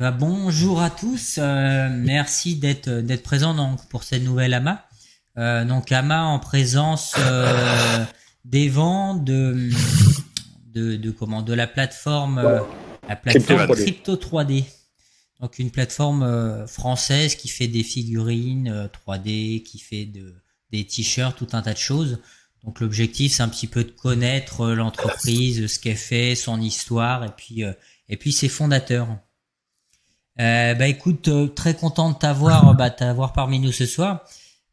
Bonjour à tous, merci d'être présent donc pour cette nouvelle AMA. Donc AMA en présence d'Evan de la plateforme Crypto 3D. Donc une plateforme française qui fait des figurines 3D, qui fait des t-shirts, tout un tas de choses. Donc l'objectif c'est un petit peu de connaître l'entreprise, ce qu'elle fait, son histoire et puis ses fondateurs. Écoute, très content de t'avoir parmi nous ce soir.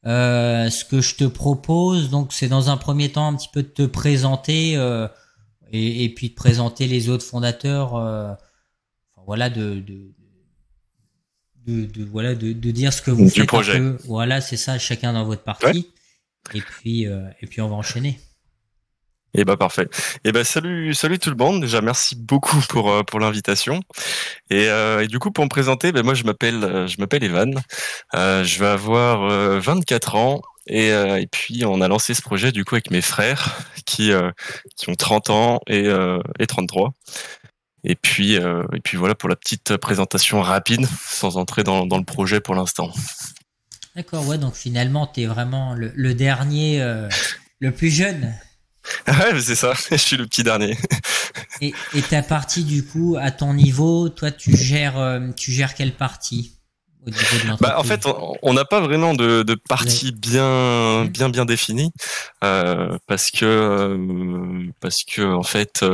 Ce que je te propose, donc, c'est dans un premier temps un petit peu de te présenter et puis de présenter les autres fondateurs. Voilà, de dire ce que vous faites un peu. Voilà, c'est ça, chacun dans votre partie. Ouais. Et puis on va enchaîner. Parfait. Salut tout le monde. Déjà merci beaucoup pour l'invitation. Et du coup pour me présenter, moi je m'appelle Evan. Je vais avoir 24 ans et puis on a lancé ce projet du coup avec mes frères qui ont 30 ans et 33. Et puis voilà pour la petite présentation rapide sans entrer dans le projet pour l'instant. D'accord, ouais, donc finalement t'es vraiment le dernier, le plus jeune. Ouais, c'est ça, je suis le petit dernier. Et ta partie, du coup, à ton niveau, toi, tu gères quelle partie au niveau de l'entreprise ? En fait, on n'a pas vraiment de partie bien définie, parce que en fait,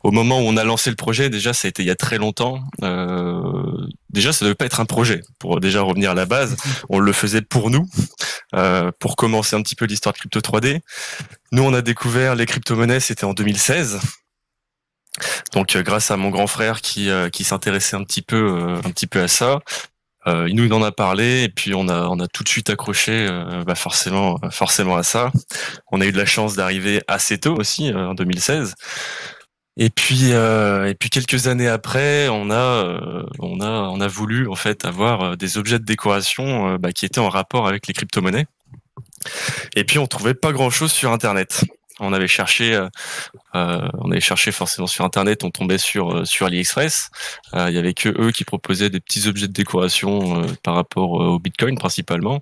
au moment où on a lancé le projet, déjà, ça a été il y a très longtemps. Déjà, ça devait pas être un projet. Pour déjà revenir à la base, on le faisait pour nous, pour commencer un petit peu l'histoire de Crypto 3D. Nous, on a découvert les crypto-monnaies, c'était en 2016. Donc, grâce à mon grand frère qui s'intéressait un petit peu à ça, il nous en a parlé et puis on a tout de suite accroché, forcément à ça. On a eu de la chance d'arriver assez tôt aussi, en 2016. Et puis quelques années après, on a voulu en fait avoir des objets de décoration qui étaient en rapport avec les crypto-monnaies. Et puis on trouvait pas grand-chose sur Internet. On avait cherché forcément sur Internet, on tombait sur AliExpress. Il y avait que eux qui proposaient des petits objets de décoration par rapport au Bitcoin principalement.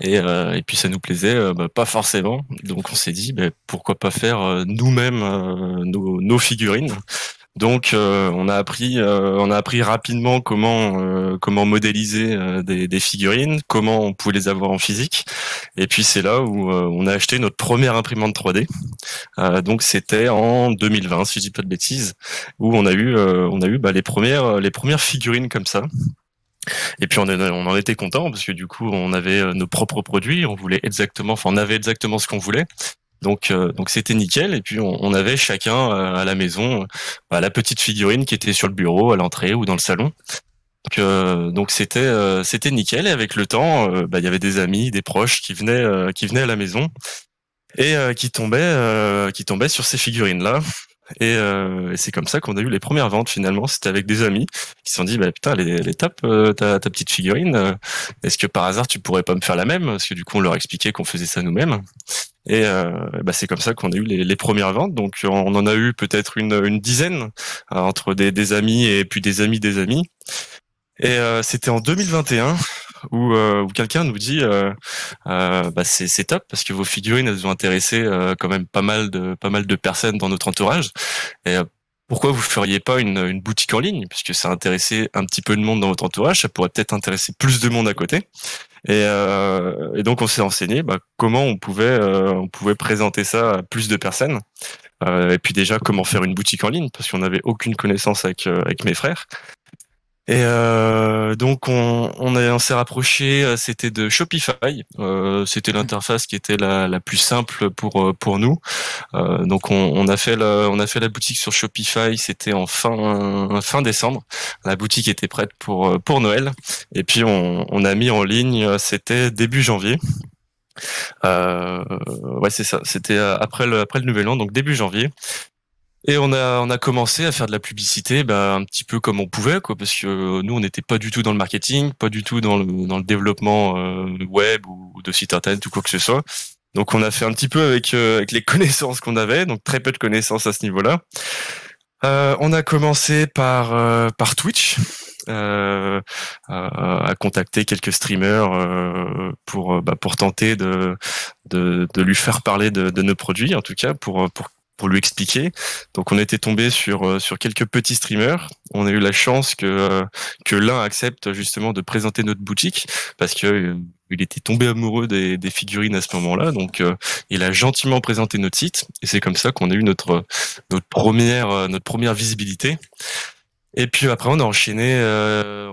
Et puis ça nous plaisait pas forcément. Donc on s'est dit pourquoi pas faire nous-mêmes nos figurines. Donc on a appris rapidement comment modéliser des figurines, comment on pouvait les avoir en physique. Et puis c'est là où on a acheté notre première imprimante 3D. Donc c'était en 2020 si je dis pas de bêtises, où on a eu les premières figurines comme ça. Et puis on en était content parce que du coup on avait nos propres produits, on avait exactement ce qu'on voulait. Donc c'était nickel. Et puis on avait chacun à la maison la petite figurine qui était sur le bureau, à l'entrée ou dans le salon. Donc c'était nickel. Et avec le temps, il y avait des amis, des proches qui venaient à la maison et qui tombaient sur ces figurines là. Et c'est comme ça qu'on a eu les premières ventes finalement. C'était avec des amis qui se sont dit putain, les tapes, ta petite figurine, est-ce que par hasard tu pourrais pas me faire la même? Parce que du coup on leur expliquait qu'on faisait ça nous-mêmes. Et c'est comme ça qu'on a eu les premières ventes. Donc on en a eu peut-être une dizaine entre des amis et puis des amis des amis. Et c'était en 2021 où quelqu'un nous dit c'est top parce que vos figurines elles ont intéressé quand même pas mal de personnes dans notre entourage. Et pourquoi vous feriez pas une boutique en ligne, puisque ça a intéressé un petit peu de monde dans votre entourage, ça pourrait peut-être intéresser plus de monde à côté. Et donc on s'est renseigné comment on pouvait présenter ça à plus de personnes. Et puis déjà comment faire une boutique en ligne, parce qu'on n'avait aucune connaissance avec mes frères. Et donc on s'est rapproché, c'était de Shopify. C'était l'interface qui était la plus simple pour nous. Donc on a fait la boutique sur Shopify. C'était en fin décembre. La boutique était prête pour Noël. Et puis on a mis en ligne. C'était début janvier. C'est ça. C'était après le Nouvel An, donc début janvier. Et on a commencé à faire de la publicité, un petit peu comme on pouvait, quoi, parce que nous on n'était pas du tout dans le marketing, pas du tout dans le développement web ou de site internet ou quoi que ce soit. Donc on a fait un petit peu avec les connaissances qu'on avait, donc très peu de connaissances à ce niveau-là. On a commencé par Twitch. contacté quelques streamers pour tenter de lui faire parler de nos produits, en tout cas pour lui expliquer. Donc on était tombé sur quelques petits streamers. On a eu la chance que l'un accepte justement de présenter notre boutique parce que il était tombé amoureux des figurines à ce moment-là. Donc il a gentiment présenté notre site et c'est comme ça qu'on a eu notre première visibilité. Et puis après on a enchaîné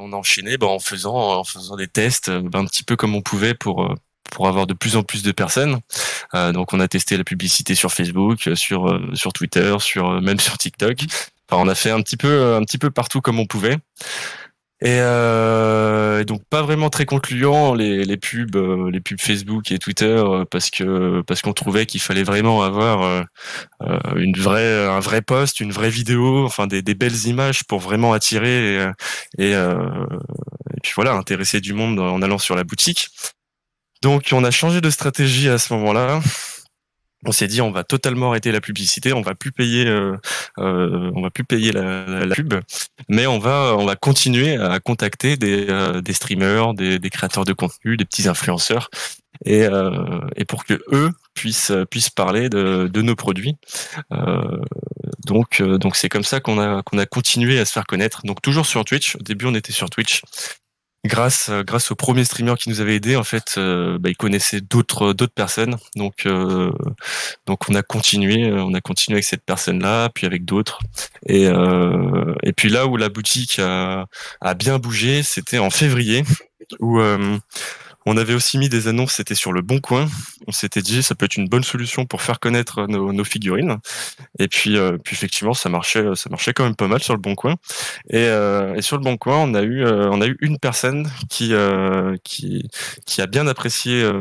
en faisant des tests un petit peu comme on pouvait pour avoir de plus en plus de personnes. Donc on a testé la publicité sur Facebook, sur Twitter, même sur TikTok. Enfin, on a fait un petit peu partout comme on pouvait. Et donc pas vraiment très concluant les pubs Facebook et Twitter parce qu'on trouvait qu'il fallait vraiment avoir un vrai post, une vraie vidéo, enfin des belles images pour vraiment attirer et puis voilà, intéresser du monde en allant sur la boutique. Donc on a changé de stratégie à ce moment-là. On s'est dit on va totalement arrêter la publicité, on va plus payer la pub, mais on va continuer à contacter des streamers, des créateurs de contenu, des petits influenceurs et pour que eux puissent parler de nos produits. Donc c'est comme ça qu'on a continué à se faire connaître. Donc toujours sur Twitch. Au début on était sur Twitch. Grâce au premier streamer qui nous avait aidé, en fait, il connaissait d'autres personnes, donc on a continué avec cette personne-là, puis avec d'autres, et puis là où la boutique a bien bougé, c'était en février, où on avait aussi mis des annonces, c'était sur le Bon Coin. On s'était dit ça peut être une bonne solution pour faire connaître nos figurines. Et puis effectivement ça marchait quand même pas mal sur le Bon Coin. Et sur le Bon Coin on a eu une personne qui a bien apprécié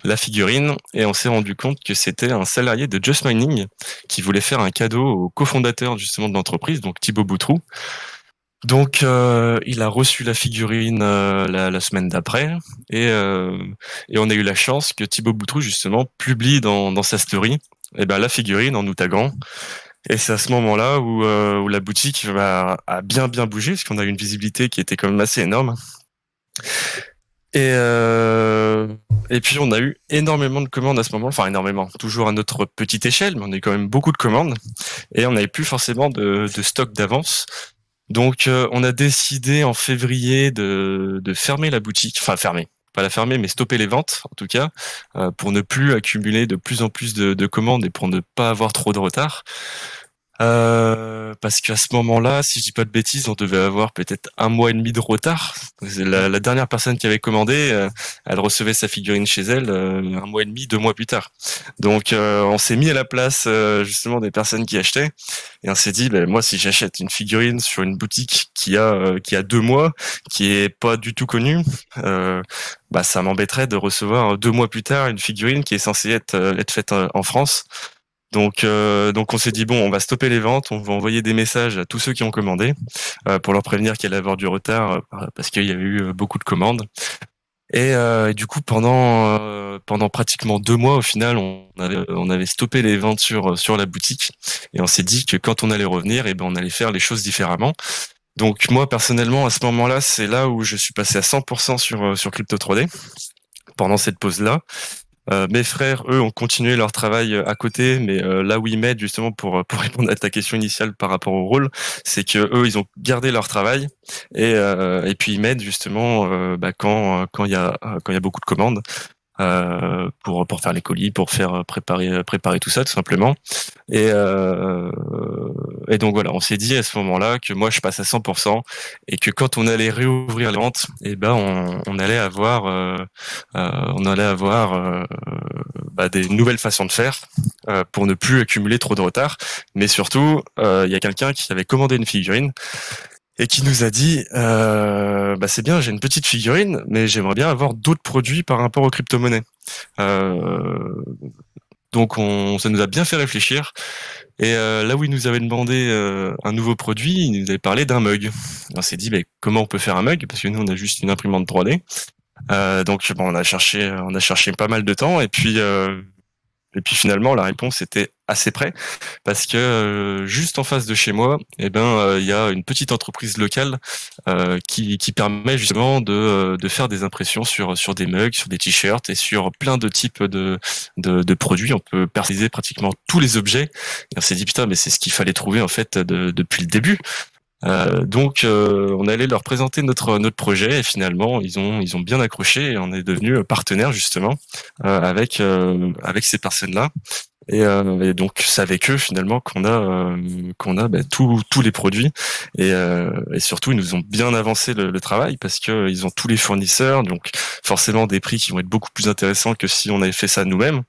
la figurine et on s'est rendu compte que c'était un salarié de Just Mining qui voulait faire un cadeau au cofondateur justement de l'entreprise, donc Thibaut Boutroux. Donc il a reçu la figurine la semaine d'après et on a eu la chance que Thibaut Boutroux justement publie dans sa story la figurine en nous taguant. Et c'est à ce moment-là où la boutique a bien bougé parce qu'on a eu une visibilité qui était quand même assez énorme. Et puis on a eu énormément de commandes à ce moment, enfin énormément, toujours à notre petite échelle, mais on a eu quand même beaucoup de commandes et on n'avait plus forcément de stock d'avance. Donc on a décidé en février de fermer la boutique, enfin pas la fermer, mais stopper les ventes en tout cas, pour ne plus accumuler de plus en plus de commandes et pour ne pas avoir trop de retard. Parce qu'à ce moment-là, si je dis pas de bêtises, on devait avoir peut-être 1 mois et demi de retard. La dernière personne qui avait commandé, elle recevait sa figurine chez elle 1 mois et demi, 2 mois plus tard. Donc on s'est mis à la place justement des personnes qui achetaient et on s'est dit moi si j'achète une figurine sur une boutique qui a 2 mois, qui est pas du tout connue, ça m'embêterait de recevoir 2 mois plus tard une figurine qui est censée être faite en France. Donc on s'est dit on va stopper les ventes, on va envoyer des messages à tous ceux qui ont commandé pour leur prévenir qu'il allait avoir du retard parce qu'il y avait eu beaucoup de commandes. Et du coup pendant pratiquement 2 mois au final on avait stoppé les ventes sur la boutique et on s'est dit que quand on allait revenir on allait faire les choses différemment. Donc moi personnellement à ce moment-là c'est là où je suis passé à 100% sur Crypto 3D pendant cette pause-là. Mes frères, eux, ont continué leur travail à côté, mais là où ils m'aident justement pour répondre à ta question initiale par rapport au rôle, c'est que eux, ils ont gardé leur travail et puis ils m'aident justement quand il y a beaucoup de commandes pour faire les colis, pour faire préparer tout ça tout simplement. Et donc voilà, on s'est dit à ce moment-là que moi je passe à 100% et que quand on allait réouvrir les ventes, on allait avoir des nouvelles façons de faire pour ne plus accumuler trop de retard. Mais surtout, il y a quelqu'un qui avait commandé une figurine et qui nous a dit c'est bien, j'ai une petite figurine, mais j'aimerais bien avoir d'autres produits par rapport aux crypto-monnaies. Donc ça nous a bien fait réfléchir. Et là où il nous avait demandé un nouveau produit, il nous avait parlé d'un mug. On s'est dit comment on peut faire un mug, parce que nous on a juste une imprimante 3D. Donc on a cherché pas mal de temps et puis Et puis finalement, la réponse était assez près, parce que juste en face de chez moi, il y a une petite entreprise locale qui permet justement de faire des impressions sur des mugs, sur des t-shirts et sur plein de types de produits. On peut personnaliser pratiquement tous les objets. Et on s'est dit putain, mais c'est ce qu'il fallait trouver en fait depuis le début. Donc on allait leur présenter notre projet et finalement ils ont bien accroché et on est devenu partenaire justement avec ces personnes-là et donc c'est avec eux finalement qu'on a tous les produits et surtout ils nous ont bien avancé le travail parce que ils ont tous les fournisseurs, donc forcément des prix qui vont être beaucoup plus intéressants que si on avait fait ça nous-mêmes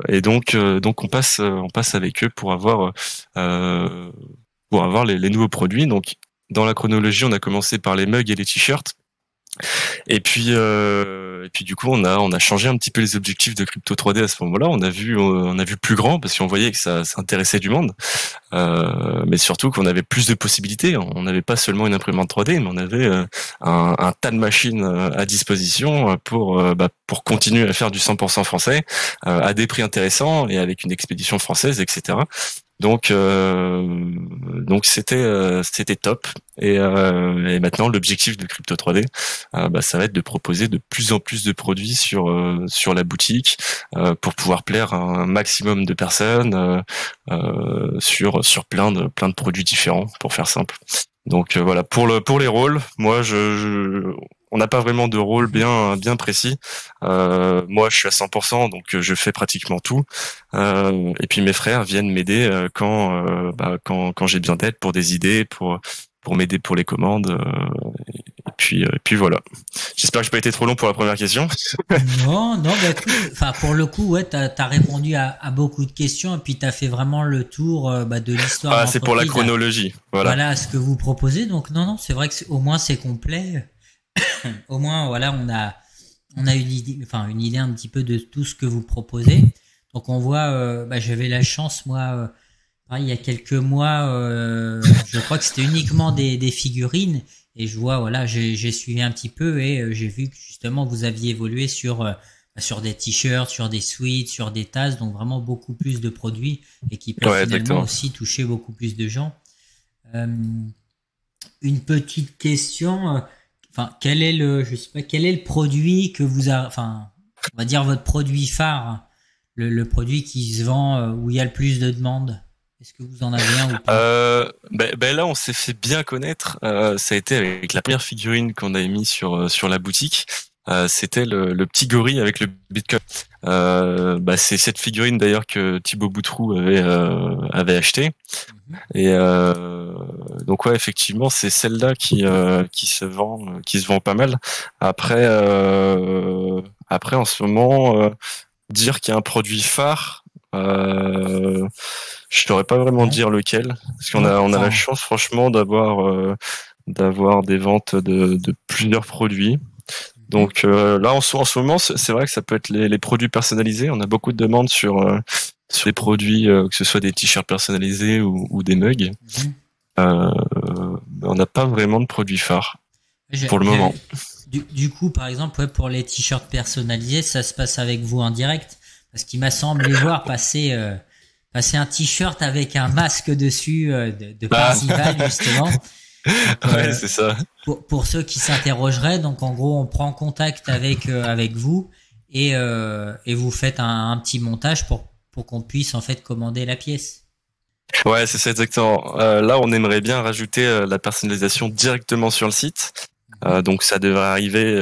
et donc on passe avec eux pour avoir les nouveaux produits. Donc, dans la chronologie, on a commencé par les mugs et les t-shirts. Et puis du coup, on a changé un petit peu les objectifs de Crypto 3D à ce moment-là. On a vu plus grand parce qu'on voyait que ça intéressait du monde, mais surtout qu'on avait plus de possibilités. On n'avait pas seulement une imprimante 3D, mais on avait un tas de machines à disposition pour continuer à faire du 100% français à des prix intéressants et avec une expédition française, etc. Donc c'était top et maintenant l'objectif de Crypto 3D ça va être de proposer de plus en plus de produits sur la boutique pour pouvoir plaire à un maximum de personnes sur plein de produits différents, pour faire simple. Donc voilà, pour les rôles, moi on n'a pas vraiment de rôle bien précis. Moi, je suis à 100%, donc je fais pratiquement tout. Et puis mes frères viennent m'aider quand j'ai besoin d'aide pour des idées, pour m'aider pour les commandes. Et puis voilà. J'espère que j'ai pas été trop long pour la première question. Non, enfin pour le coup, ouais, t'as répondu à beaucoup de questions et puis t'as fait vraiment le tour de l'histoire. Ah, c'est pour la chronologie. Voilà ce que vous proposez. Donc non, c'est vrai que au moins c'est complet. Au moins, voilà, on a une idée un petit peu de tout ce que vous proposez. Donc on voit, j'avais la chance moi, il y a quelques mois, je crois que c'était uniquement des figurines et je vois, voilà, j'ai suivi un petit peu et j'ai vu que justement vous aviez évolué sur des t-shirts, sur des sweats, sur des tasses, donc vraiment beaucoup plus de produits et qui peuvent finalement aussi toucher beaucoup plus de gens. Une petite question. Quel est le produit que on va dire votre produit phare, le produit qui se vend où il y a le plus de demandes? Est-ce que vous en avez un ou pas? Là, on s'est fait bien connaître. Ça a été avec la première figurine qu'on avait mis sur la boutique. C'était le petit gorille avec le Bitcoin. C'est cette figurine d'ailleurs que Thibaut Boutroux avait acheté. Et donc ouais, effectivement, c'est celle-là qui se vend pas mal. Après en ce moment, dire qu'il y a un produit phare, je saurais pas vraiment dire lequel, parce qu'on a la chance franchement d'avoir des ventes de plusieurs produits. Donc là en ce moment, c'est vrai que ça peut être les produits personnalisés. On a beaucoup de demandes sur les produits, que ce soit des t-shirts personnalisés ou des mugs. On n'a pas vraiment de produits phares pour le moment. Du coup, par exemple, pour les t-shirts personnalisés, ça se passe avec vous en direct, parce qu'il m'a semblé voir passer un t-shirt avec un masque dessus de Parzival justement. Donc, ouais, c'est ça. Pour ceux qui s'interrogeraient, donc en gros, on prend contact avec vous et vous faites un petit montage pour qu'on puisse en fait commander la pièce. Ouais, c'est ça exactement. Là, on aimerait bien rajouter la personnalisation directement sur le site. Donc ça devrait arriver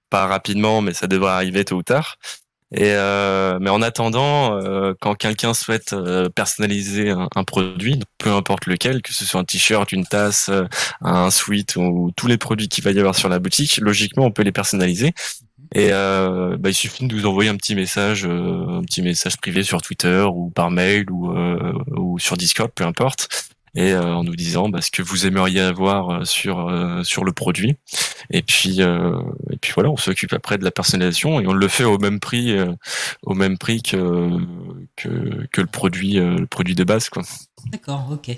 pas rapidement, mais ça devrait arriver tôt ou tard. Et mais en attendant, quand quelqu'un souhaite personnaliser un produit, peu importe lequel, que ce soit un t-shirt, une tasse, un sweat ou tous les produits qu'il va y avoir sur la boutique, logiquement on peut les personnaliser. Et il suffit de nous envoyer un petit message privé sur Twitter ou par mail ou sur Discord, peu importe. Et en nous disant ce que vous aimeriez avoir sur le produit. Et puis voilà, on s'occupe après de la personnalisation et on le fait au même prix que le produit de base, quoi. D'accord, ok.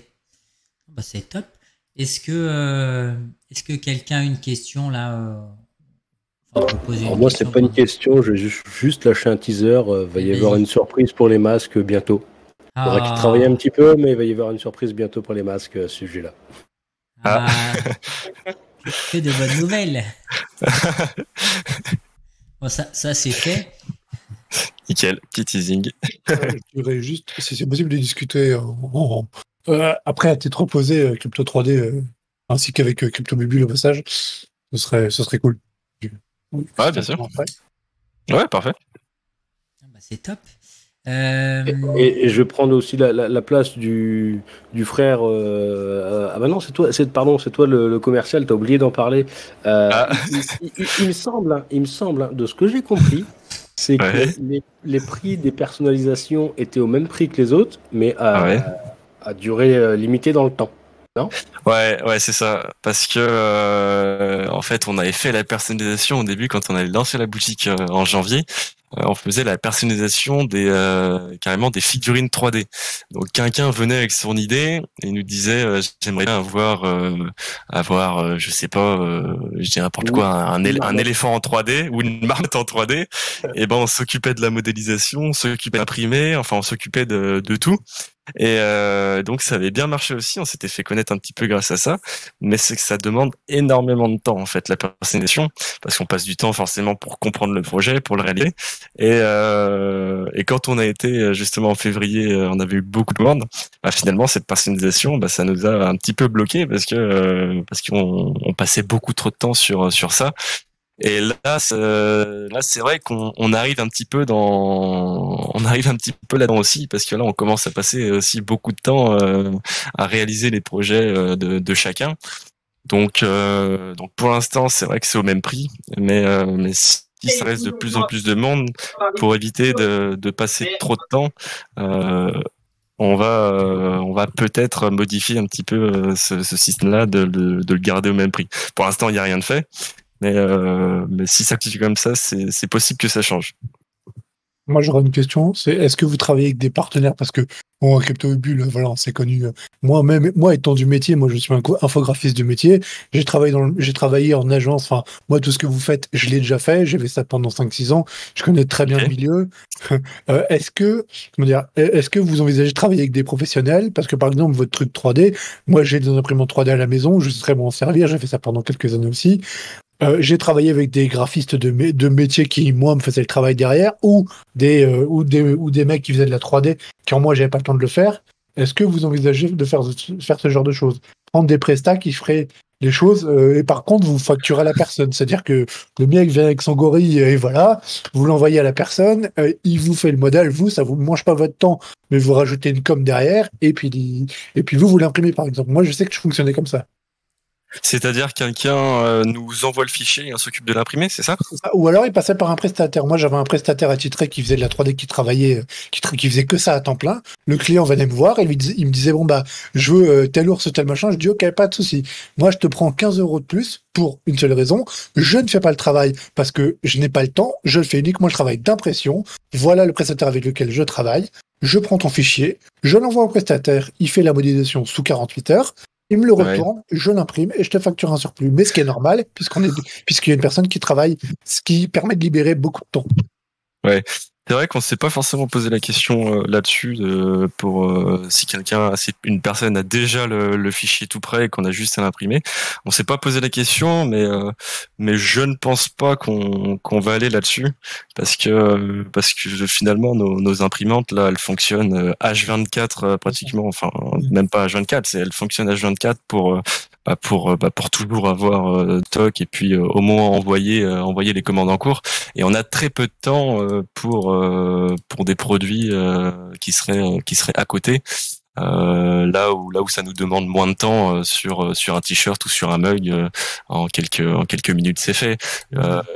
C'est top. Est-ce que quelqu'un a une question là Alors moi, c'est pas une question, je vais juste lâcher un teaser. Va y avoir une surprise pour les masques bientôt. Il faudra qu'ils travaillent un petit peu, mais il va y avoir une surprise bientôt pour les masques à ce sujet-là. Que de bonnes nouvelles. Bon, ça c'est fait. Nickel, petit teasing. Je dirais juste, si c'est possible de discuter après à titre opposé, Crypto 3D, ainsi qu'avec Crypto Bubule au passage, ce serait cool. Ouais, bien sûr. Ouais, parfait. C'est top. Et je vais prendre aussi la place du frère. Ah bah non, c'est toi le commercial. T'as oublié d'en parler. Il me semble, de ce que j'ai compris, c'est que les prix des personnalisations étaient au même prix que les autres, mais à durée limitée dans le temps. Non ? Ouais, c'est ça. Parce que en fait, on avait fait la personnalisation au début quand on avait lancé la boutique en janvier. On faisait la personnalisation carrément des figurines 3D. Donc quelqu'un venait avec son idée et nous disait j'aimerais bien avoir je sais pas, je dis n'importe quoi, un éléphant en 3D ou une marmotte en 3D. Et ben on s'occupait de la modélisation, on s'occupait d'imprimer, enfin on s'occupait de tout. Et donc ça avait bien marché aussi, on s'était fait connaître un petit peu grâce à ça, mais c'est que ça demande énormément de temps en fait la personnalisation, parce qu'on passe du temps forcément pour comprendre le projet, pour le réaliser. Et quand on a été justement en février, on avait eu beaucoup de demandes. Finalement cette personnalisation, ça nous a un petit peu bloqué parce qu'on passait beaucoup trop de temps sur ça. Et là, c'est vrai qu'on arrive un petit peu là-dedans aussi, parce que là, on commence à passer aussi beaucoup de temps à réaliser les projets de chacun. Donc pour l'instant, c'est vrai que c'est au même prix, mais si ça reste de plus en plus de monde, pour éviter de passer trop de temps, on va peut-être modifier un petit peu ce système-là de le garder au même prix. Pour l'instant, il n'y a rien de fait. Mais si ça continue comme ça, c'est possible que ça change. Moi, j'aurais une question. C'est est-ce que vous travaillez avec des partenaires? Parce que bon, CryptoBulle, voilà, c'est connu. Moi, étant du métier, moi, je suis un infographiste du métier. J'ai travaillé en agence. Enfin, moi, tout ce que vous faites, je l'ai déjà fait. J'ai fait ça pendant 5-6 ans. Je connais très bien le milieu. Est-ce que vous envisagez de travailler avec des professionnels? Parce que, par exemple, votre truc 3D, moi, j'ai des imprimantes 3D à la maison. Je sais m'en servir. J'ai fait ça pendant quelques années aussi. J'ai travaillé avec des graphistes de métiers qui, moi, me faisaient le travail derrière, ou des mecs qui faisaient de la 3D, quand moi, j'avais pas le temps de le faire. Est-ce que vous envisagez de faire ce genre de choses? Prendre des prestats qui feraient les choses, et par contre, vous facturez à la personne. C'est-à-dire que le mec vient avec son gorille, et voilà, vous l'envoyez à la personne, il vous fait le modèle, vous, ça vous mange pas votre temps, mais vous rajoutez une com derrière, et puis vous l'imprimez, par exemple. Moi, je sais que je fonctionnais comme ça. C'est-à-dire quelqu'un nous envoie le fichier et on s'occupe de l'imprimer, c'est ça? Ou alors il passait par un prestataire. Moi j'avais un prestataire attitré qui faisait de la 3D, qui travaillait, qui faisait que ça à temps plein. Le client venait me voir et il me disait bon je veux tel ours, tel machin. Je dis ok, pas de souci. Moi je te prends 15 € de plus pour une seule raison. Je ne fais pas le travail parce que je n'ai pas le temps. Je le fais uniquement le travail d'impression. Voilà le prestataire avec lequel je travaille. Je prends ton fichier, je l'envoie au prestataire. Il fait la modélisation sous 48 heures. Il me le retourne, je l'imprime et je te facture un surplus. Mais ce qui est normal, puisqu'il y a une personne qui travaille, ce qui permet de libérer beaucoup de temps. Ouais. C'est vrai qu'on s'est pas forcément posé la question là-dessus pour si une personne a déjà le fichier tout prêt et qu'on a juste à l'imprimer. On s'est pas posé la question, mais je ne pense pas qu'on va aller là-dessus parce que finalement nos imprimantes là, elles fonctionnent H24 pratiquement, enfin même pas H24, elles fonctionnent H24 pour toujours avoir stock et puis au moins envoyer les commandes en cours. Et on a très peu de temps pour des produits qui seraient à côté. Là où ça nous demande moins de temps sur un t-shirt ou sur un mug, en quelques minutes c'est fait.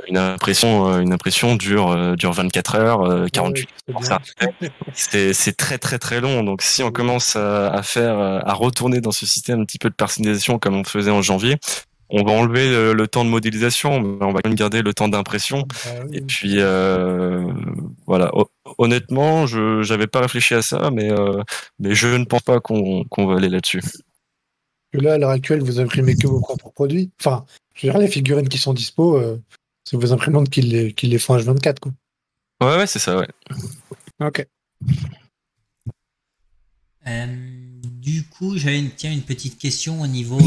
Une impression dure 24 heures, 48 heures. Ça. C'est très très très long. Donc si on commence à retourner dans ce système un petit peu de personnalisation comme on faisait en janvier, on va enlever le temps de modélisation, mais on va quand même garder le temps d'impression. Et puis voilà. Honnêtement, j'avais pas réfléchi à ça, mais je ne pense pas qu'on va aller là-dessus. Là, à l'heure actuelle, vous imprimez que vos propres produits. Enfin, je veux dire, les figurines qui sont dispo, C'est vos imprimantes qui les font H24, quoi. Ouais, c'est ça, ouais. Ok. Du coup, j'avais une petite question au niveau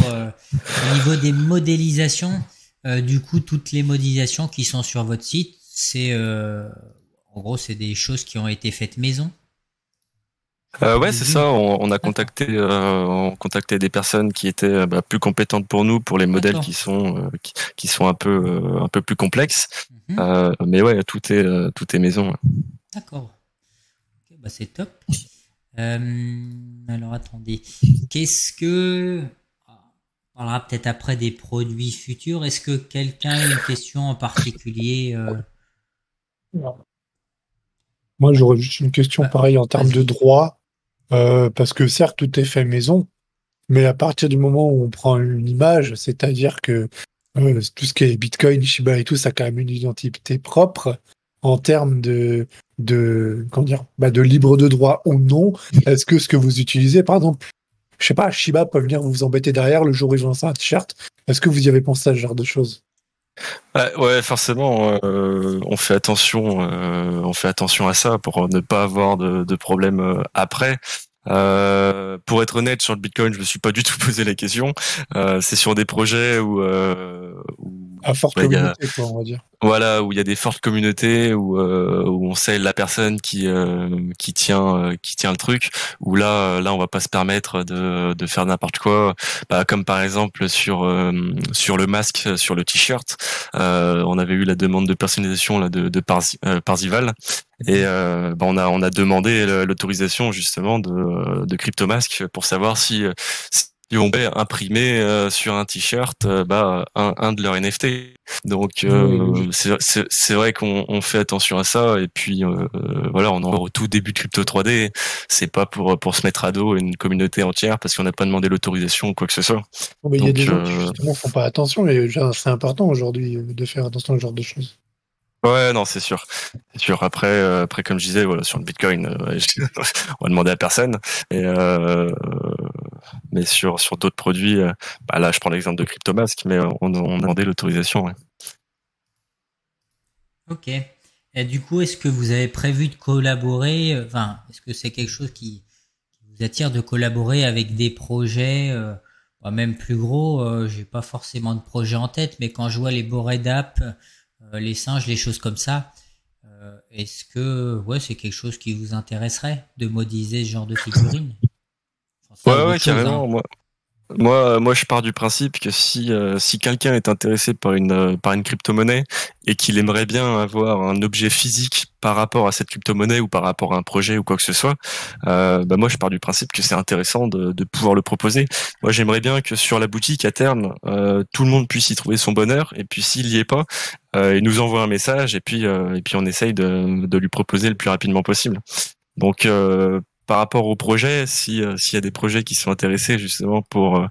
des modélisations. Du coup, toutes les modélisations qui sont sur votre site, c'est en gros, c'est des choses qui ont été faites maison. Ouais, c'est ça. On a contacté des personnes qui étaient plus compétentes pour nous pour les modèles qui sont un peu plus complexes. Mais ouais, tout est maison. D'accord. Okay, bah c'est top. Alors attendez, on parlera peut-être après des produits futurs. Est-ce que quelqu'un a une question en particulier Moi, j'aurais juste une question pareille en termes de droit, parce que certes, tout est fait maison, mais à partir du moment où on prend une image, c'est-à-dire que tout ce qui est Bitcoin, Shiba et tout, ça a quand même une identité propre en termes comment dire, de libre de droit ou non. Est-ce que ce que vous utilisez, par exemple, je sais pas, Shiba peut venir vous embêter derrière le jour où ils lancent un t-shirt. Est-ce que vous y avez pensé à ce genre de choses? Ouais, forcément, on fait attention à ça pour ne pas avoir de problème après. Pour être honnête, sur le Bitcoin, je me suis pas du tout posé la question. C'est sur des projets où à forte communauté, quoi, on va dire. Voilà, où il y a des fortes communautés, où on sait la personne qui tient le truc. Où là, on va pas se permettre de faire n'importe quoi. Comme par exemple sur le masque, sur le t-shirt, on avait eu la demande de personnalisation là de Parzival. Et on a demandé l'autorisation justement de Cryptomask pour savoir si on pouvait imprimer sur un t-shirt un de leurs NFT. Donc c'est vrai qu'on fait attention à ça. Et puis voilà, on est au tout début de Crypto 3D. C'est pas pour se mettre à dos une communauté entière parce qu'on n'a pas demandé l'autorisation ou quoi que ce soit. Mais il y a des gens qui justement font pas attention, et c'est important aujourd'hui de faire attention à ce genre de choses. Ouais, non, c'est sûr. Après, comme je disais, voilà, sur le Bitcoin, on va demander à personne. Mais sur d'autres produits, là, je prends l'exemple de Cryptomask, mais on a demandé l'autorisation. Ouais. Ok. Et du coup, est-ce que vous avez prévu de collaborer? Est-ce que c'est quelque chose qui vous attire de collaborer avec des projets, même plus gros? J'ai pas forcément de projet en tête, mais quand je vois les Bored App, les singes, les choses comme ça, est-ce que c'est quelque chose qui vous intéresserait de modéliser ce genre de figurines? Ouais, carrément. Moi, je pars du principe que si quelqu'un est intéressé par une crypto-monnaie et qu'il aimerait bien avoir un objet physique par rapport à cette crypto-monnaie ou par rapport à un projet ou quoi que ce soit, moi, je pars du principe que c'est intéressant de pouvoir le proposer. Moi, j'aimerais bien que sur la boutique, à terme, tout le monde puisse y trouver son bonheur. Et puis, s'il y est pas, il nous envoie un message et puis on essaye de lui proposer le plus rapidement possible. Donc, par rapport au projet, s'il y a des projets qui sont intéressés justement pour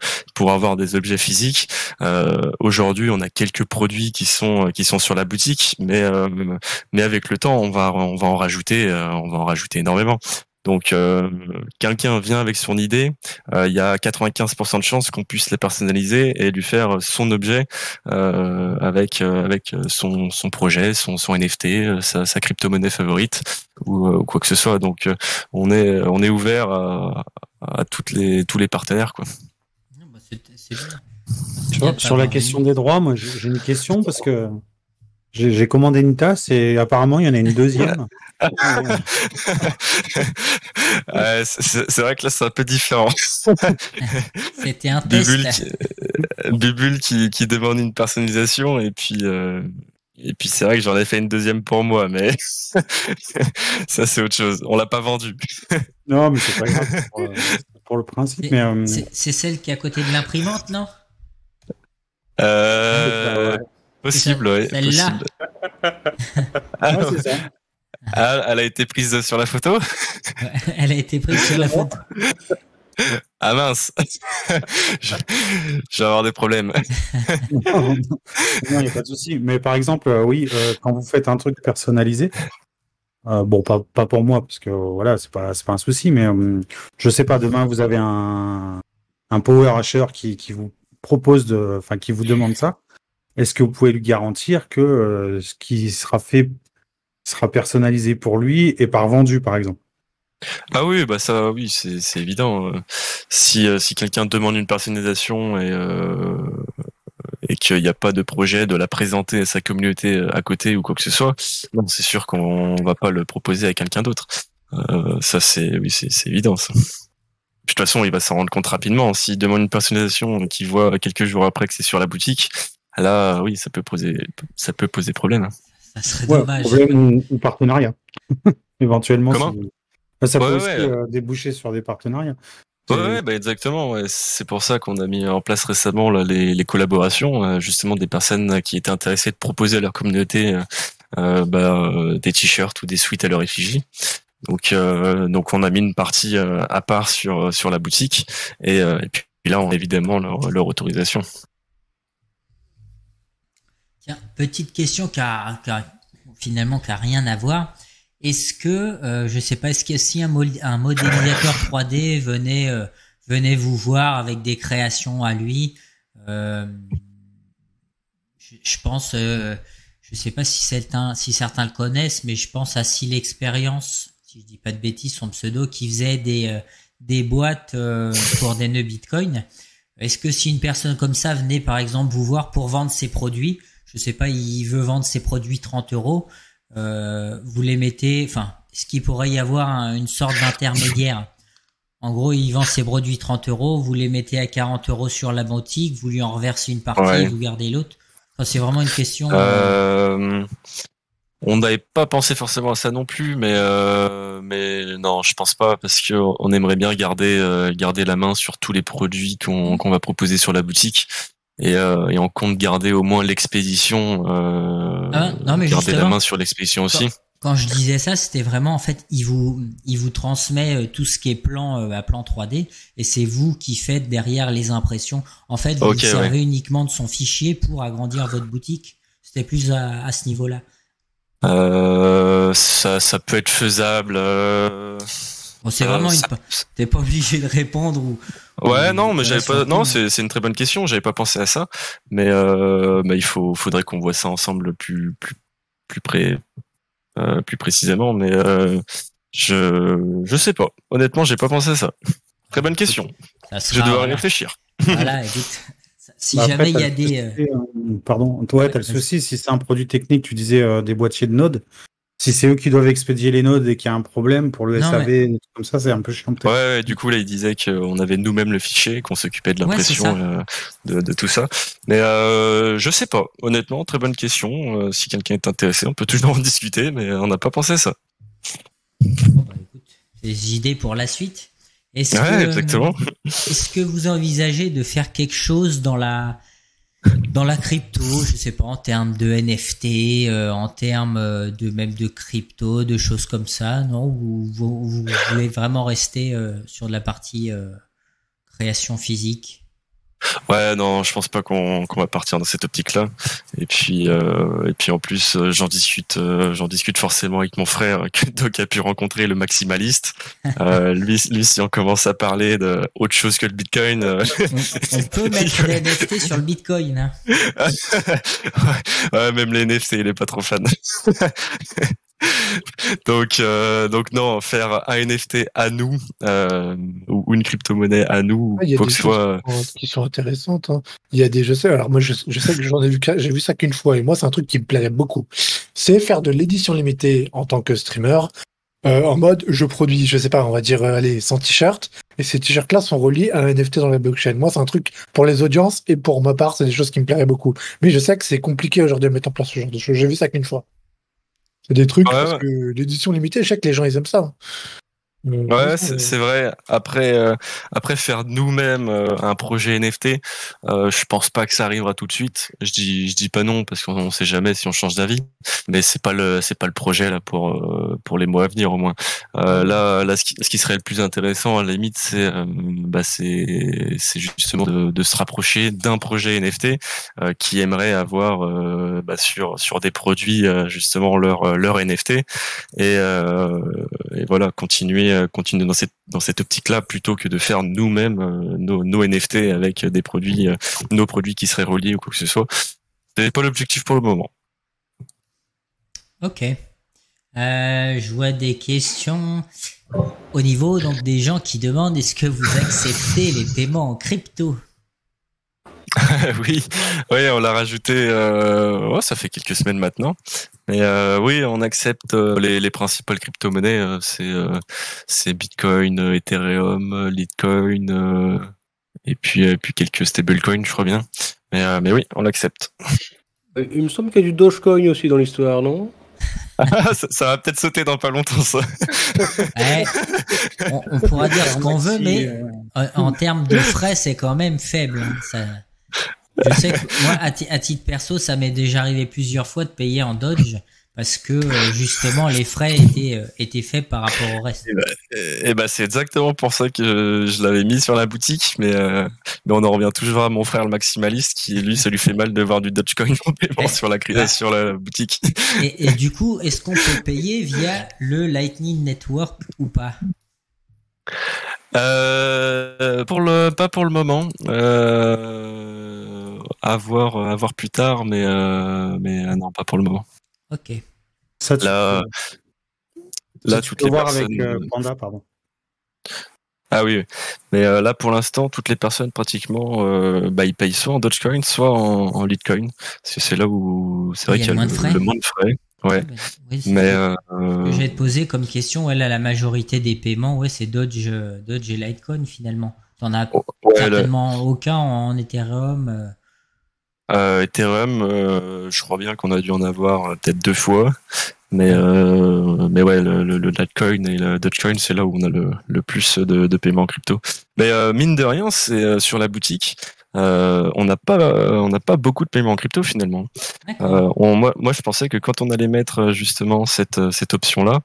avoir des objets physiques, aujourd'hui on a quelques produits qui sont sur la boutique, mais avec le temps on va en rajouter énormément. Donc quelqu'un vient avec son idée, il y a 95% de chances qu'on puisse la personnaliser et lui faire son objet avec son projet, son NFT, sa crypto-monnaie favorite ou quoi que ce soit. Donc on est ouvert à tous les partenaires, quoi. Sur la question des droits, moi j'ai une question parce que j'ai commandé une tasse et apparemment il y en a une deuxième. C'est vrai que là c'est un peu différent. C'était un test. Bubule qui demande une personnalisation et puis c'est vrai que j'en ai fait une deuxième pour moi, mais ça c'est autre chose. On l'a pas vendu. Non, mais c'est pas grave pour le principe. C'est celle qui est à côté de l'imprimante, non? Possible, ouais. Celle-là. C'est ça. Elle a été prise sur la photo? Elle a été prise sur la photo. Ah mince. Je vais avoir des problèmes. Non, il n'y a pas de souci. Mais par exemple, quand vous faites un truc personnalisé, pas pour moi, parce que voilà, c'est pas un souci, mais je sais pas, demain vous avez un power hasher qui vous propose qui vous demande ça. est-ce que vous pouvez lui garantir que ce qui sera fait sera personnalisé pour lui et pas revendu, par exemple? Ah oui, bah ça, oui, c'est évident. Si quelqu'un demande une personnalisation et qu'il n'y a pas de projet de la présenter à sa communauté à côté ou quoi que ce soit, non, c'est sûr qu'on va pas le proposer à quelqu'un d'autre. Ça, c'est évident, ça. De toute façon, il va s'en rendre compte rapidement. S'il demande une personnalisation et qu'il voit quelques jours après que c'est sur la boutique, là, oui, ça peut poser problème. Ça serait dommage. Problème ou partenariat. Éventuellement. Comment? Ça peut aussi déboucher sur des partenariats. Ouais, bah exactement. Ouais. C'est pour ça qu'on a mis en place récemment là, les collaborations, justement des personnes qui étaient intéressées de proposer à leur communauté des t-shirts ou des suites à leur effigie. Donc on a mis une partie à part sur la boutique et puis là on a évidemment leur autorisation. Tiens, petite question qui a rien à voir. Est-ce que je sais pas, est-ce que si un modélisateur 3D venait vous voir avec des créations à lui, je pense, je sais pas si certains le connaissent, mais je pense à Seal Experience, si je dis pas de bêtises, son pseudo, qui faisait des boîtes pour des nœuds Bitcoin. Est-ce que si une personne comme ça venait par exemple vous voir pour vendre ses produits, je sais pas, il veut vendre ses produits 30 €, vous les mettez, enfin, est-ce qu'il pourrait y avoir une sorte d'intermédiaire? En gros, il vend ses produits 30 €, vous les mettez à 40 € sur la boutique, vous lui en reversez une partie et vous gardez l'autre. Enfin, c'est vraiment une question. On n'avait pas pensé forcément à ça non plus, mais non, je pense pas, parce que on aimerait bien garder la main sur tous les produits qu'on va proposer sur la boutique. Et on compte garder au moins l'expédition, non, mais garder la main sur l'expédition aussi. Quand je disais ça, c'était vraiment, en fait, il vous transmet tout ce qui est plan 3D, et c'est vous qui faites derrière les impressions. En fait, vous servez uniquement de son fichier pour agrandir votre boutique. C'était plus à ce niveau-là. Ça peut être faisable. Bon, c'est vraiment t'es pas obligé de répondre ou. Ouais, non, mais j'avais pas. Non, c'est une très bonne question. J'avais pas pensé à ça, mais il faudrait qu'on voit ça ensemble plus précisément. Mais je sais pas. Honnêtement, j'ai pas pensé à ça. Très bonne question. Je dois réfléchir. Voilà, écoute. Si jamais il y a des. Pardon, toi, t'as le souci. Si c'est un produit technique, tu disais des boîtiers de nodes. Si c'est eux qui doivent expédier les nodes et qu'il y a un problème pour le SAV, des trucs comme ça, c'est un peu chiant. Ouais, du coup, là, il disait qu'on avait nous-mêmes le fichier, qu'on s'occupait de l'impression de tout ça. Mais je sais pas. Honnêtement, très bonne question. Si quelqu'un est intéressé, on peut toujours en discuter, mais on n'a pas pensé à ça. Bon, bah, écoute, des idées pour la suite. Exactement. Est-ce que vous envisagez de faire quelque chose dans la crypto, je sais pas, en termes de NFT, en termes de crypto, de choses comme ça, non? Ou vous voulez vraiment rester sur de la partie création physique? Ouais, non, je pense pas qu'on va partir dans cette optique-là. Et puis en plus, j'en discute forcément avec mon frère que Doc a pu rencontrer, le maximaliste. Lui, si on commence à parler de autre chose que le Bitcoin, on peut mettre les NFT sur le Bitcoin, hein. Ouais, même les NFT, il est pas trop fan. Donc non, faire un NFT à nous ou une crypto-monnaie à nous, il y a des choses qui sont intéressantes, hein. Il y a je sais que j'ai vu ça qu'une fois, et moi c'est un truc qui me plairait beaucoup. C'est faire de l'édition limitée en tant que streamer, en mode je produis, je sais pas, on va dire 100 t-shirts, et ces t-shirts-là sont reliés à un NFT dans la blockchain. Moi c'est un truc pour les audiences, et pour ma part c'est des choses qui me plairaient beaucoup. Mais je sais que c'est compliqué aujourd'hui de mettre en place ce genre de choses. J'ai vu ça qu'une fois. C'est des trucs, parce que l'édition limitée, je sais que les gens, ils aiment ça. Ouais, c'est vrai. Après faire nous-mêmes un projet NFT, je pense pas que ça arrivera tout de suite. Je dis pas non parce qu'on sait jamais si on change d'avis. Mais c'est pas le projet là pour les mois à venir au moins. Là, ce qui serait le plus intéressant à la limite, c'est justement de se rapprocher d'un projet NFT qui aimerait avoir sur des produits justement leur NFT et voilà continuer dans cette optique-là plutôt que de faire nous-mêmes nos NFT avec des produits, nos produits qui seraient reliés ou quoi que ce soit. C'est pas l'objectif pour le moment. Ok. Je vois des questions au niveau donc des gens qui demandent est-ce que vous acceptez les paiements en crypto? Oui, on l'a rajouté. Ça fait quelques semaines maintenant. Mais oui, on accepte les principales crypto-monnaies. C'est Bitcoin, Ethereum, Litecoin, et puis quelques stablecoins, je crois bien. Mais oui, on l'accepte. Il me semble qu'il y a du Dogecoin aussi dans l'histoire, non? Ça va peut-être sauter dans pas longtemps, ça. Ouais, on pourra dire ce qu'on veut, mais en termes de frais, c'est quand même faible. Je sais que moi, à titre perso, ça m'est déjà arrivé plusieurs fois de payer en Doge parce que justement les frais étaient faits par rapport au reste. Et bah c'est exactement pour ça que je l'avais mis sur la boutique, mais on en revient toujours à mon frère le maximaliste qui lui ça lui fait mal de voir du Dogecoin en paiement sur la boutique. Et du coup, est-ce qu'on peut payer via le Lightning Network ou pas? Pas pour le moment. À voir plus tard, mais non, pas pour le moment. Ok. Ça, là, toutes les personnes. Avec Panda, pardon. Ah oui, mais là pour l'instant, toutes les personnes pratiquement, ils payent soit en Dogecoin, soit en Litecoin, parce que c'est là où c'est vrai qu'il y a le moins de frais. Ouais. Oui, mais que j'allais te poser comme question, là la majorité des paiements, c'est Doge et Litecoin finalement. T'en as certainement aucun en Ethereum. Ethereum, je crois bien qu'on a dû en avoir peut-être 2 fois, mais ouais, le Litecoin et le Dogecoin, c'est là où on a le plus de paiements en crypto. Mais mine de rien, c'est sur la boutique. On n'a pas beaucoup de paiements en crypto finalement. Moi, je pensais que quand on allait mettre justement cette option-là,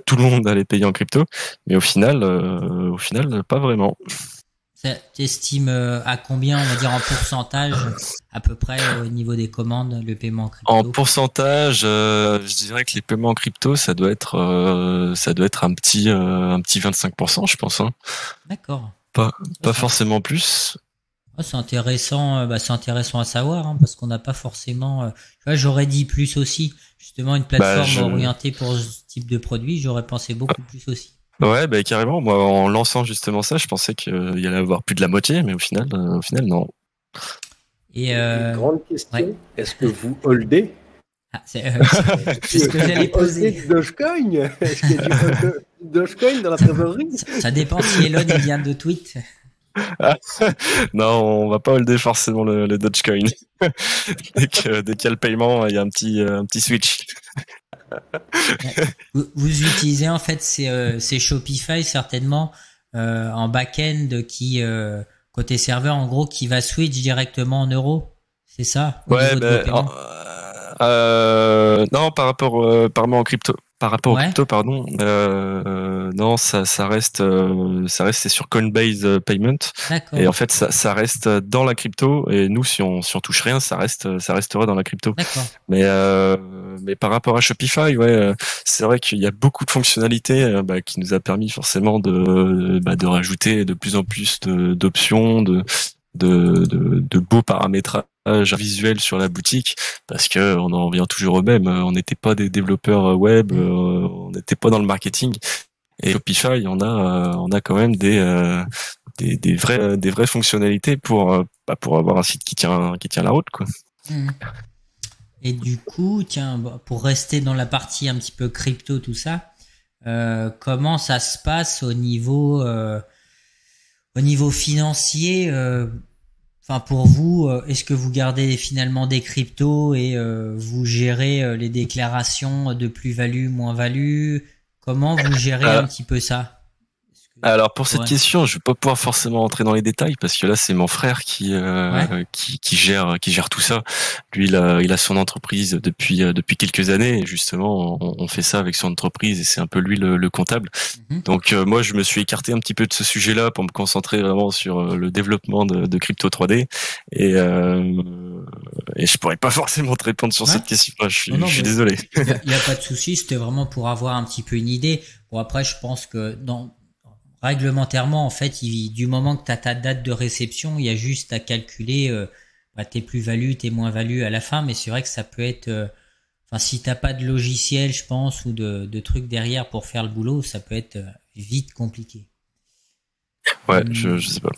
tout le monde allait payer en crypto, mais au final, pas vraiment. Tu estimes à combien, on va dire en pourcentage, à peu près au niveau des commandes, le paiement en crypto? En pourcentage, je dirais que les paiements en crypto, ça doit être un petit 25%, je pense. Hein. D'accord. Pas forcément plus. C'est intéressant à savoir, parce qu'on n'a pas forcément. J'aurais dit plus aussi. Justement, une plateforme orientée pour ce type de produit, j'aurais pensé beaucoup plus aussi. Ouais, carrément. Moi, en lançant justement ça, je pensais qu'il y allait avoir plus de la moitié, mais au final, non. Et une grande question. Est-ce que vous holdez? C'est ce que j'allais poser. Du Dogecoin? Est-ce qu'il y a du Dogecoin dans la trésorerie? Ça dépend si Elon vient de tweet. Non, on va pas holder forcément le Dogecoin. dès qu'il y a le paiement, il y a un petit switch. Vous utilisez en fait ces Shopify certainement en back-end qui côté serveur en gros qui va switch directement en euros, c'est ça? Non, par rapport en crypto. Par rapport au crypto, pardon, non, ça reste c'est sur Coinbase Payment. D'accord. Et en fait, ça reste dans la crypto. Et nous, si on touche rien, ça restera dans la crypto. D'accord. Mais par rapport à Shopify, c'est vrai qu'il y a beaucoup de fonctionnalités qui nous a permis forcément de rajouter de plus en plus d'options, de beaux paramétrages visuels sur la boutique, parce que on en revient toujours au même. On n'était pas des développeurs web, on n'était pas dans le marketing. Et Shopify, on a quand même des vraies fonctionnalités pour avoir un site qui tient la route, quoi. Et du coup, tiens, pour rester dans la partie un petit peu crypto, tout ça, comment ça se passe au niveau financier? Enfin, pour vous, est-ce que vous gardez finalement des cryptos et vous gérez les déclarations de plus-value, moins-value? Comment vous gérez un petit peu ça? Alors pour cette question, je vais pas pouvoir forcément entrer dans les détails parce que là c'est mon frère qui gère tout ça. Lui il a son entreprise depuis quelques années et justement on fait ça avec son entreprise et c'est un peu lui le comptable. Donc moi je me suis écarté un petit peu de ce sujet-là pour me concentrer vraiment sur le développement de crypto 3D et je pourrais pas forcément te répondre sur cette question. Je suis désolé. Il y a pas de souci, c'était vraiment pour avoir un petit peu une idée. Bon après je pense que réglementairement, en fait, du moment que tu as ta date de réception, il y a juste à calculer, tes plus-values, tes moins-values à la fin, mais c'est vrai que ça peut être, si t'as pas de logiciel, je pense, ou de trucs derrière pour faire le boulot, ça peut être vite compliqué. Ouais, je sais pas.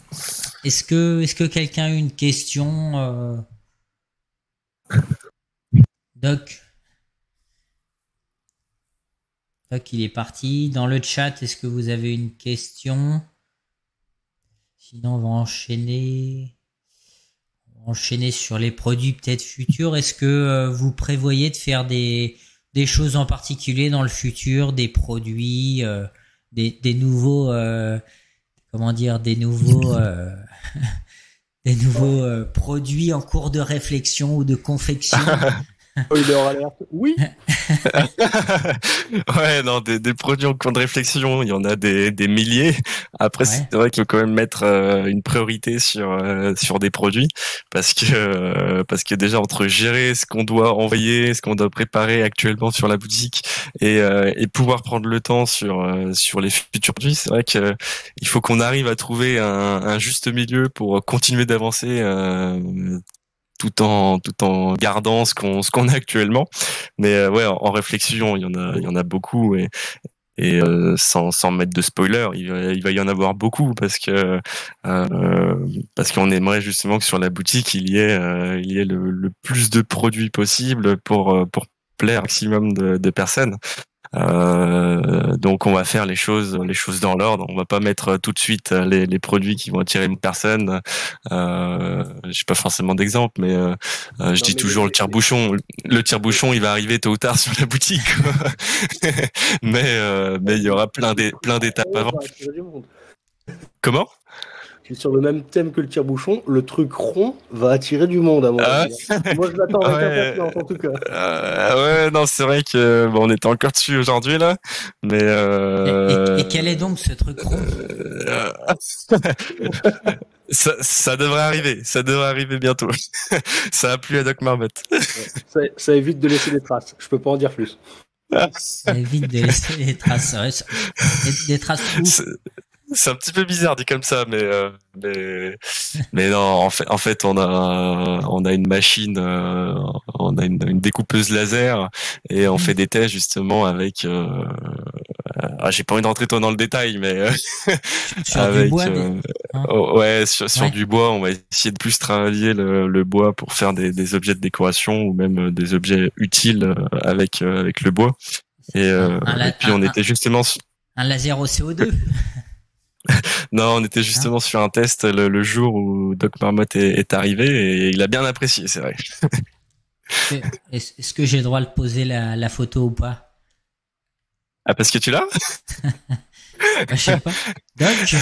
Est-ce que quelqu'un a une question, Doc, il est parti. Dans le chat, est-ce que vous avez une question? Sinon, on va enchaîner sur les produits peut-être futurs. Est-ce que vous prévoyez de faire des choses en particulier dans le futur, des produits, des nouveaux, des nouveaux produits en cours de réflexion ou de confection? Oui. Ouais, non, des produits en cours de réflexion, il y en a des milliers. Après, Ouais. c'est vrai qu'il faut quand même mettre une priorité sur des produits parce que déjà entre gérer ce qu'on doit envoyer, ce qu'on doit préparer actuellement sur la boutique et pouvoir prendre le temps sur les futurs produits, c'est vrai que il faut qu'on arrive à trouver un juste milieu pour continuer d'avancer. Tout en gardant ce qu'on a actuellement, mais ouais, en réflexion il y en a beaucoup et sans mettre de spoiler, il va y en avoir beaucoup parce qu'on aimerait justement que sur la boutique il y ait le plus de produits possible pour plaire au maximum de personnes. Donc on va faire les choses dans l'ordre. On va pas mettre tout de suite les produits qui vont attirer une personne. J'ai pas forcément d'exemple, mais je dis toujours le tire-bouchon. Le tire-bouchon, il va arriver tôt ou tard sur la boutique. mais il y aura plein d'étapes avant. Comment? Sur le même thème que le tire-bouchon, le truc rond va attirer du monde à mon avis. Moi, je l'attends avec impatience, en tout cas. Ouais, non, c'est vrai que on était encore dessus aujourd'hui là, mais. Et quel est donc ce truc rond? Ça devrait arriver. Ça devrait arriver bientôt. Ça a plu à Doc Marmotte. Ça évite de laisser des traces. Je peux pas en dire plus. Ça évite de laisser des traces. Des traces où? C'est un petit peu bizarre dit comme ça, mais non, en fait, on a une machine, on a une découpeuse laser et on fait des tests justement avec. J'ai pas envie de rentrer trop dans le détail, mais sur avec du bois, sur du bois, on va essayer de plus travailler le bois pour faire des objets de décoration ou même des objets utiles avec le bois. Et puis on était justement un laser au CO2. Non, on était justement sur un test le jour où Doc Marmotte est arrivé et il a bien apprécié, c'est vrai. Est-ce que j'ai le droit de poser la photo ou pas? Ah, parce que tu l'as? Je sais pas. Doc?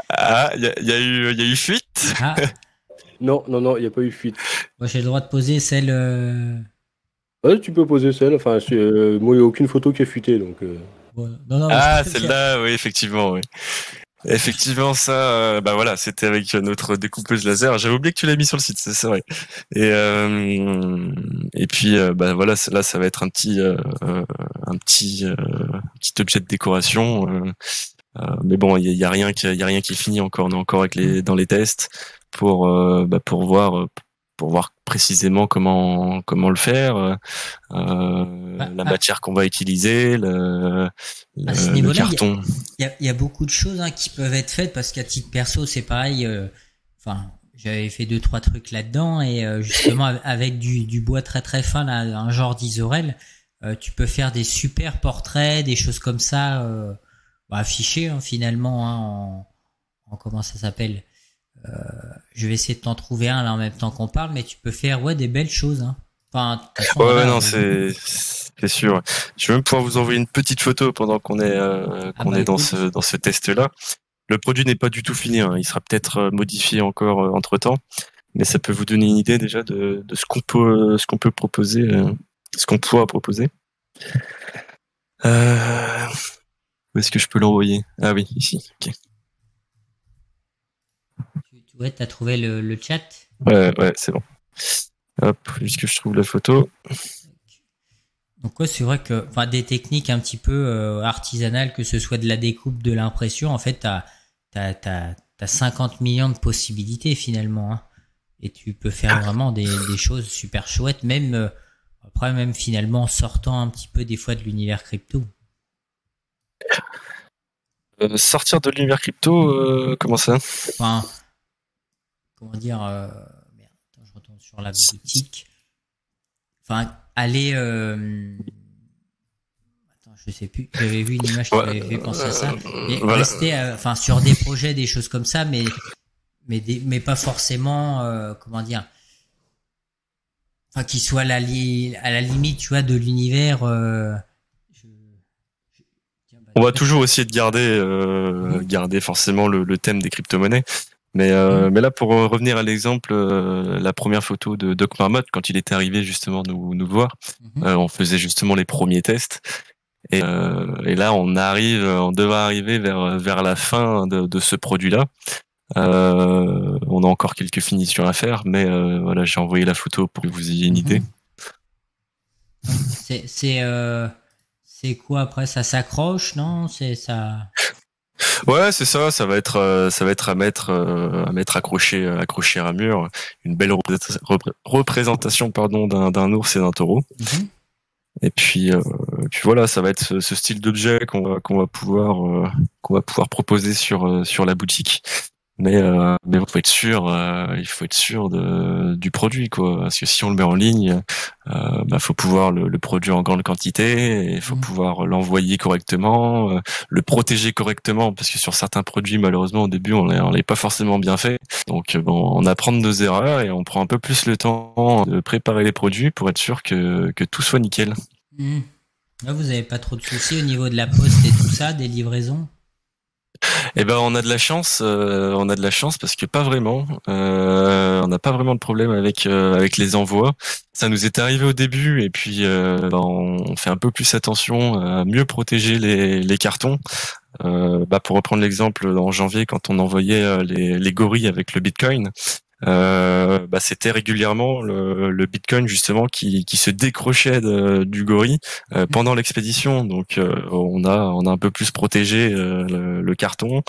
Ah, il y a eu fuite? Ah. Non, il n'y a pas eu fuite. Moi, j'ai le droit de poser celle. Ouais, tu peux poser celle. Enfin, moi, il n'y a aucune photo qui a fuité, donc. Non, celle-là, oui, effectivement, oui. Effectivement, ça, voilà, c'était avec notre découpeuse laser. J'avais oublié que tu l'as mis sur le site, c'est vrai. Et puis, voilà, là, ça va être un petit objet de décoration. Mais bon, il y a rien qui est fini encore. On est encore dans les tests pour voir précisément comment le faire, la matière qu'on va utiliser, le carton. Il y a beaucoup de choses qui peuvent être faites parce qu'à titre perso, c'est pareil. J'avais fait 2-3 trucs là-dedans et justement avec du bois très très fin, là, un genre d'Isorel, tu peux faire des super portraits, des choses comme ça, affichés finalement en comment ça s'appelle. Je vais essayer de t'en trouver un là en même temps qu'on parle, mais tu peux faire des belles choses. Enfin, non, c'est sûr. Je vais même pouvoir vous envoyer une petite photo pendant qu'on est dans ce test-là. Le produit n'est pas du tout fini, il sera peut-être modifié encore entre-temps, mais ça peut vous donner une idée déjà de ce qu'on peut proposer, ce qu'on pourra proposer. Où est-ce que je peux l'envoyer? Ah oui, ici. Ok. Ouais, t'as trouvé le chat? Ouais, c'est bon. Hop, juste que je trouve la photo. Donc c'est vrai que des techniques un petit peu artisanales, que ce soit de la découpe, de l'impression, en fait t'as 50 millions de possibilités finalement. et tu peux faire vraiment des choses super chouettes, même après même finalement sortant un petit peu des fois de l'univers crypto. Sortir de l'univers crypto, comment ça? Enfin, comment dire, merde, attends, je retourne sur la boutique. Enfin, aller, attends, je sais plus, j'avais vu une image qui m'avait fait penser à ça. Et rester, enfin, sur des projets, des choses comme ça, mais pas forcément, comment dire, enfin, qui soit à la limite, tu vois, de l'univers. On va toujours essayer de garder forcément le thème des crypto-monnaies. Mais là, pour revenir à l'exemple, la première photo de Doc Marmot, quand il était arrivé justement nous voir, on faisait justement les premiers tests. Et là, on devrait arriver vers la fin de ce produit-là. On a encore quelques finitions à faire, mais voilà, j'ai envoyé la photo pour que vous ayez une idée. C'est quoi après, ça s'accroche, non? C'est ça. Ouais, c'est ça. Ça va être à mettre accroché à un mur. Une belle représentation, pardon, d'un ours et d'un taureau. Et puis voilà, ça va être ce style d'objet qu'on va pouvoir proposer sur la boutique. Mais il faut être sûr du produit, quoi. Parce que si on le met en ligne, faut pouvoir le produire en grande quantité, il faut pouvoir l'envoyer correctement, le protéger correctement, parce que sur certains produits, malheureusement, au début, on l'est pas forcément bien fait. Donc on apprend de nos erreurs et on prend un peu plus le temps de préparer les produits pour être sûr que tout soit nickel. Là, vous avez pas trop de soucis au niveau de la poste et tout ça, des livraisons? Eh ben, on a de la chance parce que pas vraiment. On n'a pas vraiment de problème avec les envois. Ça nous est arrivé au début et puis on fait un peu plus attention à mieux protéger les cartons. Pour reprendre l'exemple, en janvier, quand on envoyait les gorilles avec le Bitcoin, c'était régulièrement le Bitcoin justement qui se décrochait du gorille pendant l'expédition. Donc on a un peu plus protégé le carton.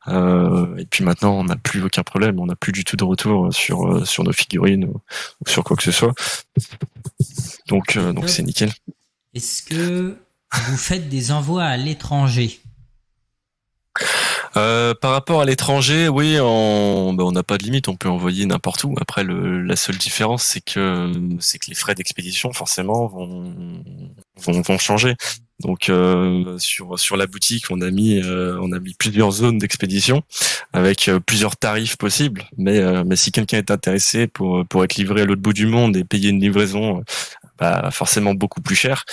Et puis maintenant on n'a plus aucun problème, on n'a plus du tout de retour sur nos figurines ou sur quoi que ce soit. Donc c'est nickel. Est-ce que vous faites des envois à l'étranger? Par rapport à l'étranger, oui, on n'a pas de limite, on peut envoyer n'importe où. Après, la seule différence, c'est que les frais d'expédition, forcément, vont changer. Donc, sur la boutique, on a mis plusieurs zones d'expédition avec plusieurs tarifs possibles. Mais si quelqu'un est intéressé pour être livré à l'autre bout du monde et payer une livraison, forcément beaucoup plus cher,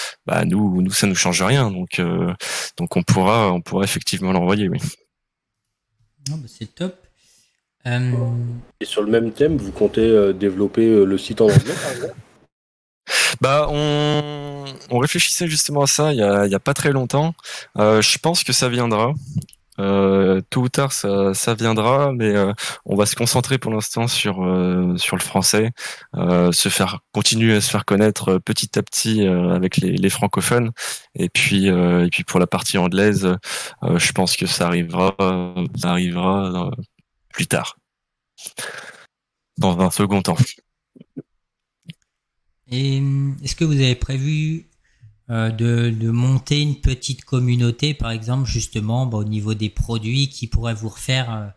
nous ça nous change rien. Donc on pourra effectivement l'envoyer, oui. C'est top. Et sur le même thème, vous comptez développer le site en anglais, par exemple? On réfléchissait justement à ça il y a pas très longtemps. Je pense que ça viendra. Tôt ou tard, ça viendra, mais on va se concentrer pour l'instant sur le français, continuer à se faire connaître petit à petit avec les francophones, et puis pour la partie anglaise, je pense que ça arrivera plus tard, dans un second temps. Et est-ce que vous avez prévu de monter une petite communauté, par exemple, justement, au niveau des produits, qui pourrait vous refaire,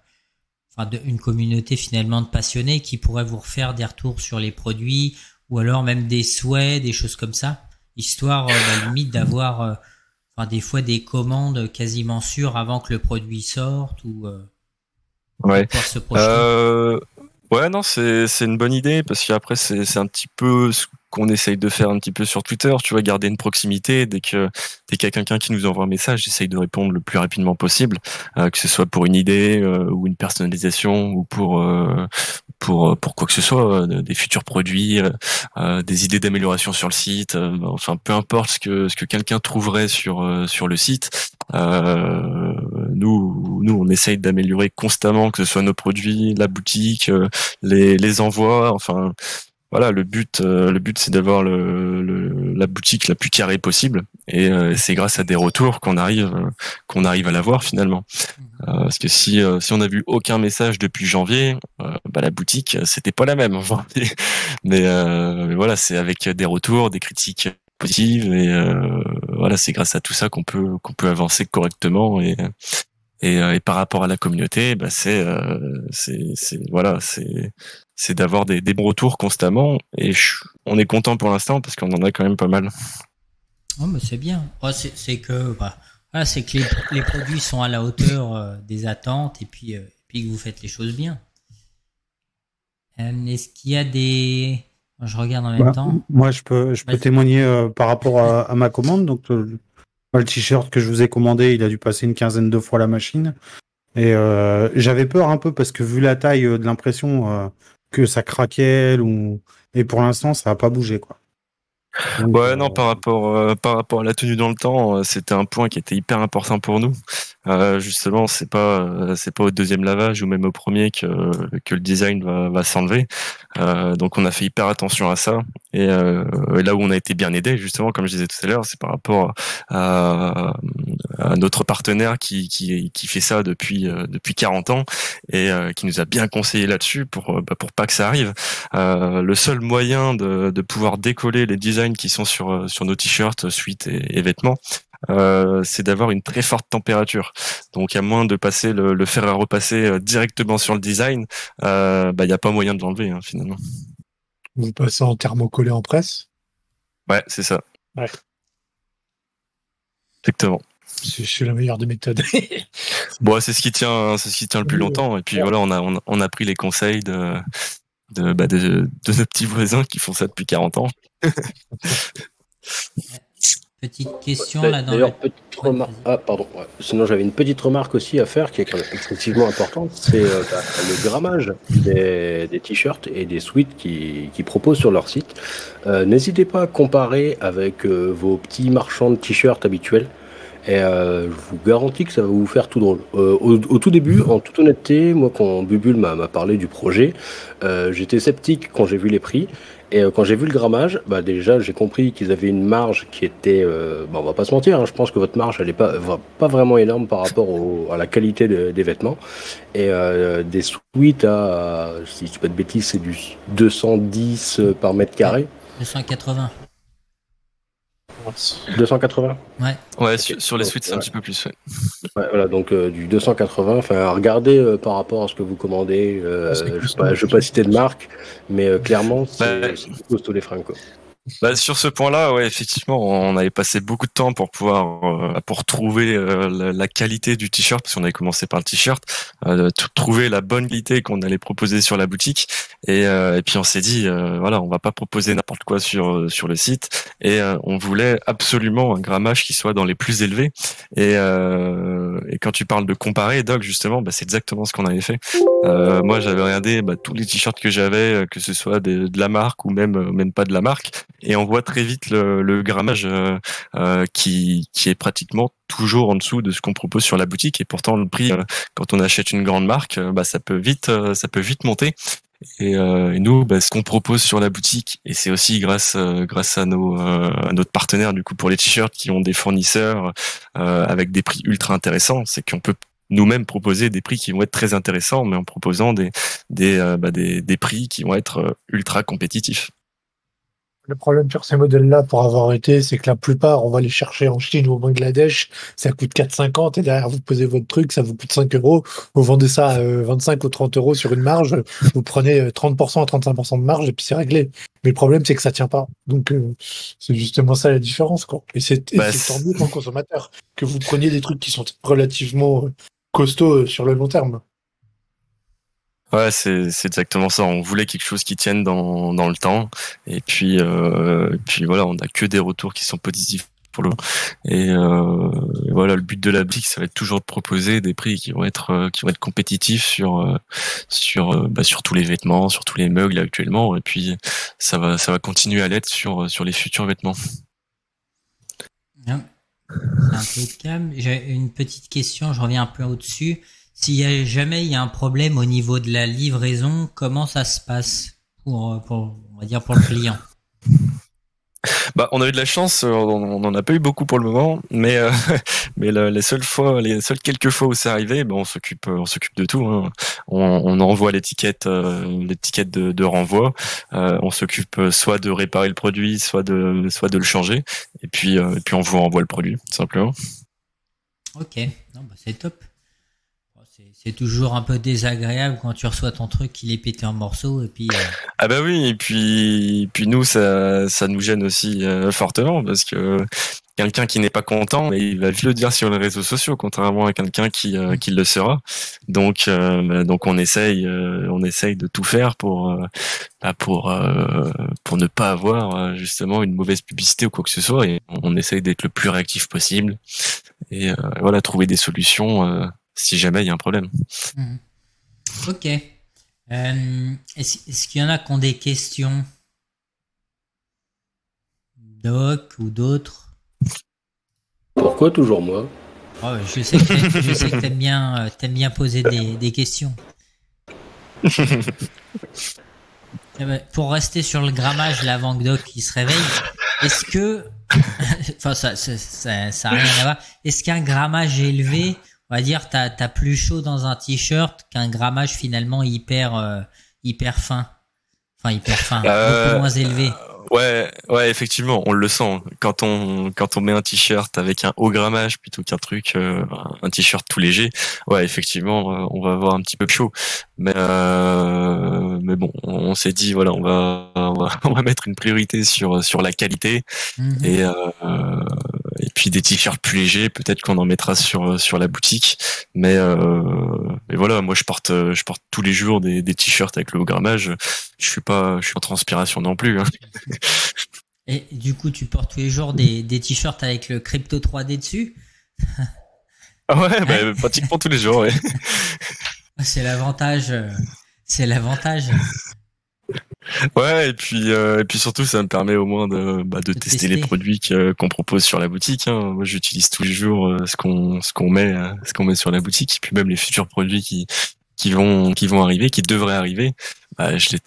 une communauté finalement de passionnés qui pourrait vous refaire des retours sur les produits, ou alors même des souhaits, des choses comme ça, histoire, limite, d'avoir, des fois des commandes quasiment sûres avant que le produit sorte, ou ouais. pouvoir se projeter. Ouais, non, c'est une bonne idée, parce qu'après c'est un petit peu ce qu'on essaye de faire un petit peu sur Twitter, tu vois, garder une proximité. Dès qu'il y a quelqu'un qui nous envoie un message, j'essaye de répondre le plus rapidement possible, que ce soit pour une idée ou une personnalisation, ou pour quoi que ce soit, des futurs produits, des idées d'amélioration sur le site, enfin peu importe ce que quelqu'un trouverait sur le site. Nous on essaye d'améliorer constamment, que ce soit nos produits, la boutique, les envois, enfin voilà, le but c'est d'avoir la boutique la plus carrée possible, et c'est grâce à des retours qu'on arrive à l'avoir finalement. Parce que si on a vu aucun message depuis janvier, la boutique c'était pas la même en janvier. Mais voilà, c'est avec des retours, des critiques positives et voilà, c'est grâce à tout ça qu'on peut avancer correctement et par rapport à la communauté, c'est d'avoir des bons retours constamment et on est content pour l'instant parce qu'on en a quand même pas mal. Oh, c'est bien. Oh, c'est que voilà, c'est que les produits sont à la hauteur des attentes et puis que vous faites les choses bien. Est-ce qu'il y a des... Je regarde en même temps. Moi, je peux témoigner par rapport à ma commande. Donc, le t-shirt que je vous ai commandé, il a dû passer une quinzaine de fois la machine. Et j'avais peur un peu parce que vu la taille de l'impression que ça craquait et pour l'instant, ça n'a pas bougé, quoi. Donc, non, par rapport à la tenue dans le temps, c'était un point qui était hyper important pour nous. Justement, c'est pas au deuxième lavage ou même au premier que le design va s'enlever. Donc on a fait hyper attention à ça. Et là où on a été bien aidé, justement, comme je disais tout à l'heure, c'est par rapport à notre partenaire qui fait ça depuis 40 ans et qui nous a bien conseillé là-dessus pour pas que ça arrive. Le seul moyen de pouvoir décoller les designs qui sont sur nos t-shirts, suites et vêtements, c'est d'avoir une très forte température. Donc à moins de passer le fer à repasser directement sur le design, y a pas moyen de l'enlever finalement. Vous passez en thermocollé en presse? Ouais, c'est ça. Ouais. Exactement. C'est la meilleure des méthodes. Bon, c'est ce qui tient le plus longtemps. Et puis voilà, on a pris les conseils de nos petits voisins qui font ça depuis 40 ans. Petite question là dans d'ailleurs, petite remarque. Ah, pardon. Ouais. Sinon, j'avais une petite remarque aussi à faire qui est quand même excessivement importante. C'est le grammage des t-shirts et des suites qu'ils proposent sur leur site. N'hésitez pas à comparer avec vos petits marchands de t-shirts habituels. Et je vous garantis que ça va vous faire tout drôle. Au tout début, en toute honnêteté, moi, quand Bubule m'a parlé du projet, j'étais sceptique quand j'ai vu les prix. Et quand j'ai vu le grammage, déjà j'ai compris qu'ils avaient une marge qui était, on va pas se mentir, je pense que votre marge elle est pas vraiment énorme par rapport à la qualité des vêtements. Et des suites à, si je dis pas de bêtises, c'est du 210 par mètre carré. 280. 280. Ouais. Ouais, sur les suites c'est un petit peu plus. Ouais, voilà, donc du 280. Enfin, regardez par rapport à ce que vous commandez. Je vais pas citer de marque, mais clairement c'est costaud les fringues, quoi. Sur ce point-là, ouais, effectivement, on avait passé beaucoup de temps pour pouvoir pour trouver la qualité du t-shirt, parce qu'on avait commencé par le t-shirt, trouver la bonne qualité qu'on allait proposer sur la boutique, et puis on s'est dit, voilà, on va pas proposer n'importe quoi sur le site, et on voulait absolument un grammage qui soit dans les plus élevés, et quand tu parles de comparer, Doc, justement, c'est exactement ce qu'on avait fait. Moi, j'avais regardé tous les t-shirts que j'avais, que ce soit de la marque ou même pas de la marque. Et on voit très vite le grammage qui est pratiquement toujours en dessous de ce qu'on propose sur la boutique. Et pourtant, le prix, quand on achète une grande marque, ça peut vite monter. Et nous, ce qu'on propose sur la boutique, et c'est aussi grâce à notre partenaire du coup pour les t-shirts qui ont des fournisseurs avec des prix ultra intéressants, c'est qu'on peut nous-mêmes proposer des prix qui vont être très intéressants, mais en proposant des prix qui vont être ultra compétitifs. Le problème sur ces modèles-là, pour avoir été, c'est que la plupart, on va les chercher en Chine ou au Bangladesh, ça coûte 4,50 et derrière, vous posez votre truc, ça vous coûte 5 €. Vous vendez ça à 25 ou 30 € sur une marge, vous prenez 30% à 35% de marge et puis c'est réglé. Mais le problème, c'est que ça tient pas. Donc, c'est justement ça la différence, quoi. Et c'est tant mieux pour le consommateur que vous preniez des trucs qui sont relativement costauds sur le long terme. Ouais, c'est exactement ça. On voulait quelque chose qui tienne dans le temps. Et puis voilà, on n'a que des retours qui sont positifs pour le. Et voilà, le but de la boutique, ça va être toujours de proposer des prix qui vont être compétitifs sur tous les vêtements, sur tous les meubles actuellement. Et puis ça va continuer à l'être sur les futurs vêtements. C'est impeccable. J'ai une petite question. Je reviens un peu au-dessus. Si jamais il y a un problème au niveau de la livraison, comment ça se passe pour on va dire pour le client? On a eu de la chance, on n'en a pas eu beaucoup pour le moment, mais les seules quelques fois où c'est arrivé, on s'occupe de tout. Hein. On envoie l'étiquette de renvoi. On s'occupe soit de réparer le produit, soit de le changer, et puis on vous renvoie le produit, tout simplement. Ok, non, c'est top. C'est toujours un peu désagréable quand tu reçois ton truc qu'il est pété en morceaux et puis. Ah bah oui, et puis nous ça nous gêne aussi fortement parce que quelqu'un qui n'est pas content, il va vite le dire sur les réseaux sociaux, contrairement à quelqu'un qui le sera. Donc on essaye de tout faire pour ne pas avoir justement une mauvaise publicité ou quoi que ce soit, et on essaye d'être le plus réactif possible et voilà, trouver des solutions si jamais il y a un problème. Ok. Est-ce qu'il y en a qui ont des questions, Doc ou d'autres? Pourquoi toujours moi? Oh, je sais que t'aimes bien poser des questions. Pour rester sur le grammage, là, avant que Doc qui se réveille, est-ce que, enfin ça a rien à voir. Est-ce qu'un grammage élevé, on va dire, t'as plus chaud dans un t-shirt qu'un grammage finalement hyper fin, beaucoup moins élevé? Ouais, effectivement, on le sent quand on met un t-shirt avec un haut grammage plutôt qu'un truc un t-shirt tout léger. Ouais, effectivement, on va avoir un petit peu chaud. Mais bon, on s'est dit voilà, on va mettre une priorité sur la qualité et puis des t-shirts plus légers, peut-être qu'on en mettra sur la boutique. Mais voilà, moi je porte tous les jours des t-shirts avec le haut grammage. Je suis pas en transpiration non plus. Hein. Et du coup, tu portes tous les jours des t-shirts avec le Crypto 3D dessus? Ouais, pratiquement tous les jours, ouais. C'est l'avantage. Ouais, et puis surtout, ça me permet au moins de tester les produits qu'on propose sur la boutique. Hein. Moi, j'utilise tous les jours ce qu'on met sur la boutique, et puis même les futurs produits qui vont arriver, qui devraient arriver. Je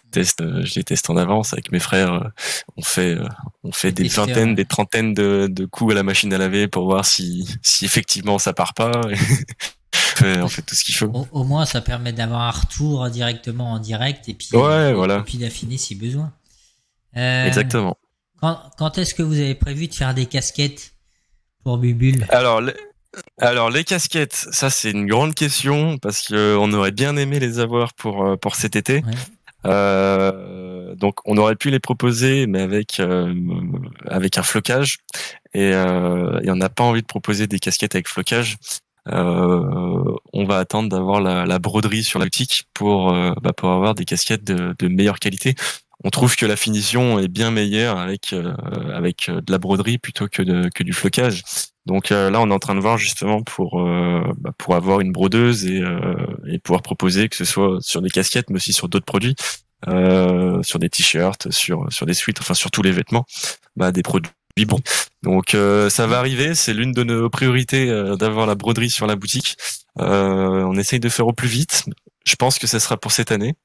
les teste en avance avec mes frères. On fait des vingtaines, des trentaines de coups à la machine à laver pour voir si effectivement ça part pas. On fait tout ce qu'il faut. Au moins, ça permet d'avoir un retour directement en direct et puis voilà. Et puis d'affiner si besoin. Exactement. Quand est-ce que vous avez prévu de faire des casquettes pour Bubule? Alors les casquettes, ça c'est une grande question parce que on aurait bien aimé les avoir pour cet été. Ouais. Donc on aurait pu les proposer, mais avec un flocage, et on n'a pas envie de proposer des casquettes avec flocage. On va attendre d'avoir la broderie sur la boutique pour avoir des casquettes de meilleure qualité. On trouve que la finition est bien meilleure avec de la broderie plutôt que du flocage. Donc là, on est en train de voir justement pour avoir une brodeuse et pouvoir proposer, que ce soit sur des casquettes, mais aussi sur d'autres produits, sur des t-shirts, sur des sweats, enfin sur tous les vêtements, des produits bons. Donc ça va arriver, c'est l'une de nos priorités d'avoir la broderie sur la boutique. On essaye de faire au plus vite. Je pense que ça sera pour cette année,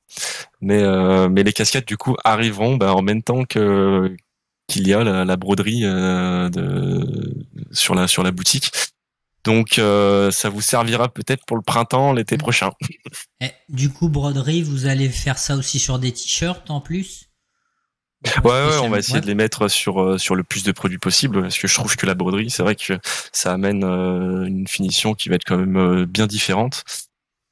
mais les casquettes du coup arriveront en même temps qu'il y a la broderie sur la boutique. Donc ça vous servira peut-être pour le printemps, l'été prochain. Et, du coup, broderie, vous allez faire ça aussi sur des t-shirts en plus? Ouais, on va essayer de les mettre sur le plus de produits possible, parce que je trouve que la broderie, c'est vrai que ça amène une finition qui va être quand même bien différente.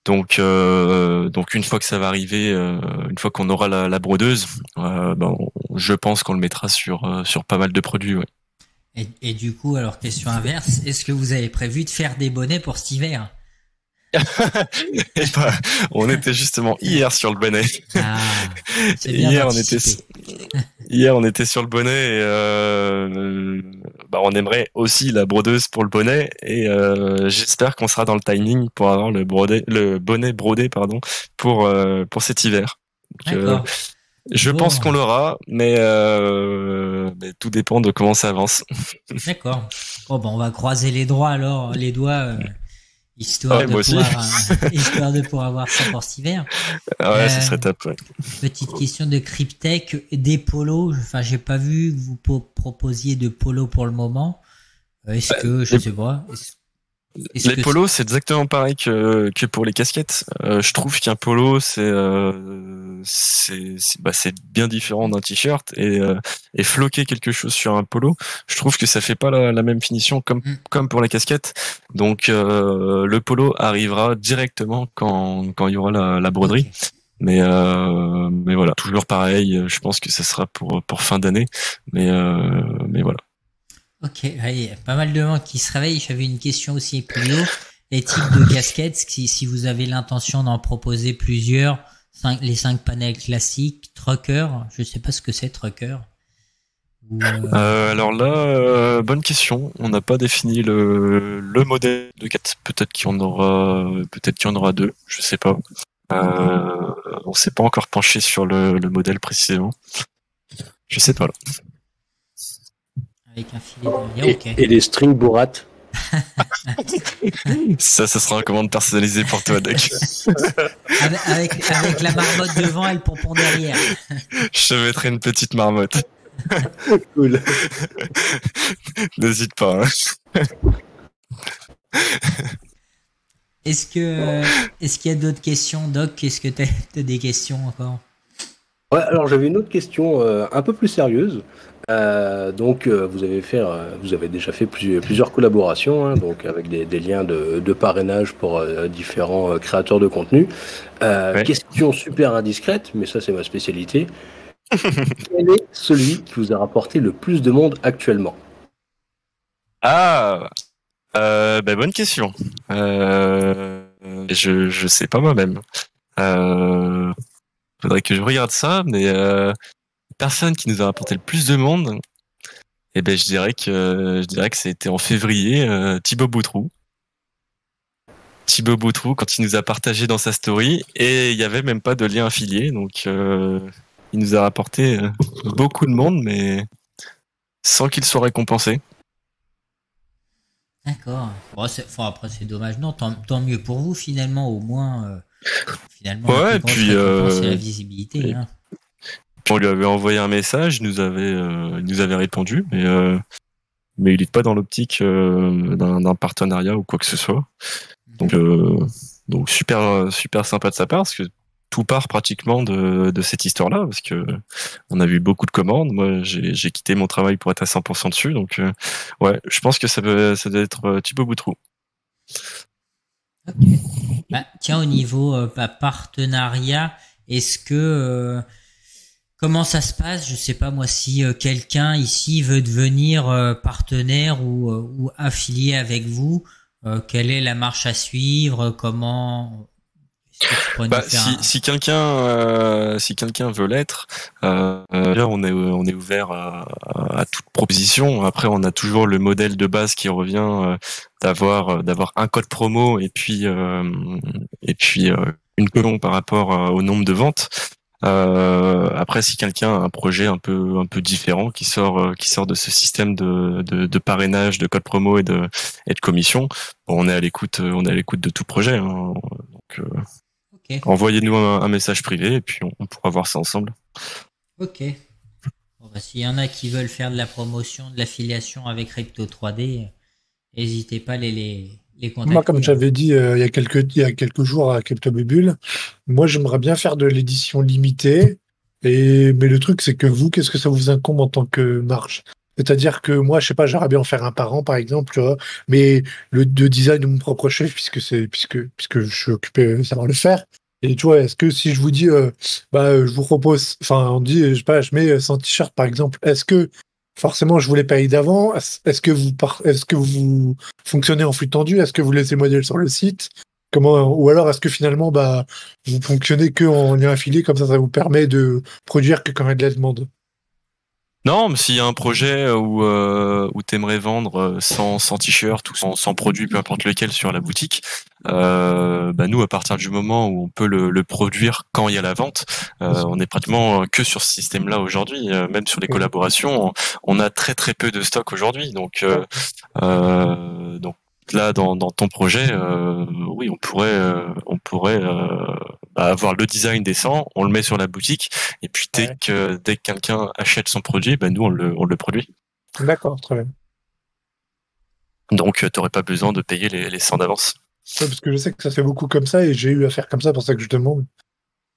Donc une fois que ça va arriver, une fois qu'on aura la brodeuse, je pense qu'on le mettra sur pas mal de produits. Ouais. Et du coup, alors question inverse, est-ce que vous avez prévu de faire des bonnets pour cet hiver? On était justement hier sur le bonnet. C'est bien hier on était sur le bonnet et on aimerait aussi la brodeuse pour le bonnet, et j'espère qu'on sera dans le timing pour avoir le bonnet brodé pour cet hiver. Donc, je pense qu'on l'aura, mais tout dépend de comment ça avance. D'accord. On va croiser les doigts alors, histoire de pouvoir avoir ça pour cet hiver. Ouais, ce serait top. Ouais. Petite question de Cryptech, des polos. Enfin, j'ai pas vu que vous proposiez de polos pour le moment. Est-ce que je sais pas. Les polos, c'est exactement pareil que pour les casquettes. Je trouve qu'un polo, c'est bien différent d'un t-shirt et floquer quelque chose sur un polo, je trouve que ça fait pas la même finition comme pour les casquettes. Donc le polo arrivera directement quand il y aura la broderie. Okay. Mais voilà, toujours pareil. Je pense que ça sera pour fin d'année. Mais voilà. Ok, il y a pas mal de monde qui se réveille. J'avais une question aussi plus haut. Les types de casquettes, si vous avez l'intention d'en proposer plusieurs, les 5 panels classiques, trucker, je sais pas ce que c'est trucker. Alors là, bonne question. On n'a pas défini le modèle de casquette. Peut-être qu'il y en aura 2, je sais pas. On s'est pas encore penché sur le modèle précisément. Je sais pas là. Avec un filet derrière, ok. Et les strings Borat. Ça sera une commande personnalisée pour toi, Doc. avec la marmotte devant et le pompon derrière. Je te mettrai une petite marmotte. Cool. N'hésite pas. Hein. Est-ce qu'il y a d'autres questions, Doc? Est-ce que t'as des questions encore? Ouais, alors j'avais une autre question un peu plus sérieuse. Donc vous avez déjà fait plusieurs collaborations, hein, donc avec des liens de parrainage pour différents créateurs de contenu. Ouais. Question super indiscrète, mais ça c'est ma spécialité. Quel est celui qui vous a rapporté le plus de monde actuellement? Bonne question. Je sais pas moi-même. Faudrait que je regarde ça, mais personne qui nous a rapporté le plus de monde, je dirais que c'était en février, Thibaut Boutroux. Thibaut Boutroux, quand il nous a partagé dans sa story, et il y avait même pas de lien affilié, donc il nous a rapporté beaucoup de monde, mais sans qu'il soit récompensé. D'accord. Bon, après c'est dommage. Non, tant mieux pour vous finalement, au moins. Finalement, ouais, et puis c'est la visibilité. Hein. On lui avait envoyé un message, il nous avait répondu, mais il n'est pas dans l'optique d'un partenariat ou quoi que ce soit. Donc super sympa de sa part, parce que tout part pratiquement de cette histoire-là, parce que on a vu beaucoup de commandes. Moi, j'ai quitté mon travail pour être à 100% dessus, donc ouais, je pense que ça doit être Thibaut Boutroux. Okay. Tiens, au niveau partenariat, est-ce que comment ça se passe? Je sais pas moi, si quelqu'un ici veut devenir partenaire ou affilié avec vous, quelle est la marche à suivre? Comment si quelqu'un veut l'être, on est ouvert à toute proposition. Après, on a toujours le modèle de base qui revient d'avoir un code promo et puis une colonne par rapport au nombre de ventes. Après, si quelqu'un a un projet un peu différent qui sort de ce système de parrainage, de code promo et de commission, on est à l'écoute de tout projet. Hein. Donc okay. Envoyez-nous un message privé et puis on pourra voir ça ensemble. Ok. Bon, s'il y en a qui veulent faire de la promotion, de l'affiliation avec Crypto 3D, n'hésitez pas à les contacter. Moi, comme j'avais dit il y a quelques jours à CryptoBubble, moi j'aimerais bien faire de l'édition limitée. Mais le truc, c'est que vous, qu'est-ce que ça vous incombe en tant que marge? C'est-à-dire que moi, je sais pas, j'aimerais bien en faire un par an, par exemple, tu vois, mais le design de mon propre chef, puisque je suis occupé à savoir le faire. Et tu vois, est-ce que si je vous dis, je vous propose, enfin, on dit, je sais pas, je mets 100 t-shirts, par exemple, est-ce que forcément je vous les paye d'avant? Est-ce que vous fonctionnez en flux tendu? Est-ce que vous laissez modèle sur le site? Ou alors est-ce que finalement, vous fonctionnez que en lien affilié, comme ça vous permet de produire que quand il y a de la demande? Non, mais s'il y a un projet où t'aimerais vendre 100 t-shirts ou 100 produits, peu importe lequel, sur la boutique, nous, à partir du moment où on peut le produire quand il y a la vente, on est pratiquement que sur ce système-là aujourd'hui. Même sur les collaborations, on a très très peu de stock aujourd'hui. Donc là dans ton projet, oui, on pourrait avoir le design décent, on le met sur la boutique, et puis dès que quelqu'un achète son produit, nous on le produit. D'accord, très bien. Donc t'aurais pas besoin de payer les 100 d'avance. Ouais, parce que je sais que ça se fait beaucoup comme ça, et j'ai eu à faire comme ça, pour ça que je te demande.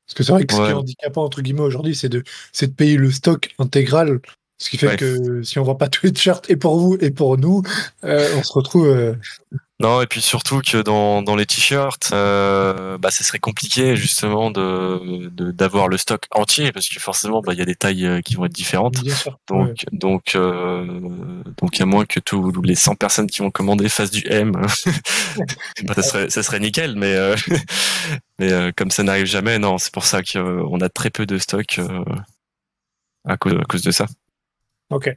Parce que c'est vrai que ce qui est handicapant entre guillemets aujourd'hui, c'est de payer le stock intégral. Ce qui fait que si on vend pas tous les t-shirts, et pour vous et pour nous, on se retrouve. Non, et puis surtout que dans les t-shirts, ça serait compliqué justement d'avoir le stock entier, parce que forcément il y a des tailles qui vont être différentes. Bien sûr. Donc à moins que tous les 100 personnes qui vont commander fassent du M, ça serait nickel, mais comme ça n'arrive jamais, non, c'est pour ça qu'on a très peu de stock à cause de ça. Ok.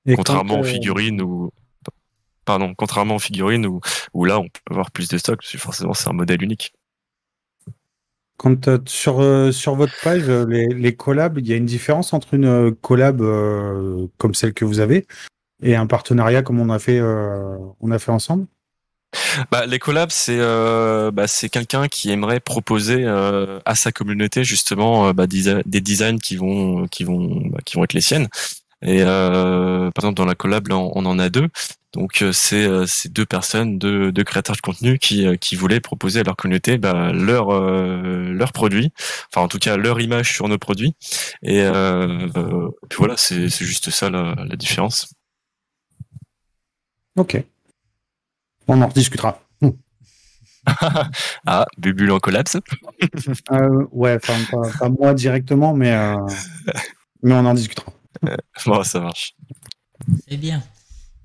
Et contrairement aux figurines où là on peut avoir plus de stock, parce que forcément c'est un modèle unique. Quand sur votre page, les collabs, il y a une différence entre une collab comme celle que vous avez et un partenariat comme on a fait ensemble? Les collabs, c'est quelqu'un qui aimerait proposer à sa communauté justement des designs qui vont être les siennes. Et par exemple dans la collab là, on en a 2. Donc c'est 2 personnes, deux créateurs de contenu qui voulaient proposer à leur communauté leur produit, enfin en tout cas leur image sur nos produits. Et puis voilà, c'est juste ça la différence. Ok. On en rediscutera. Ah, Bubule en collab. Ouais, enfin pas moi directement, mais on en discutera. Bon, ça marche. C'est bien.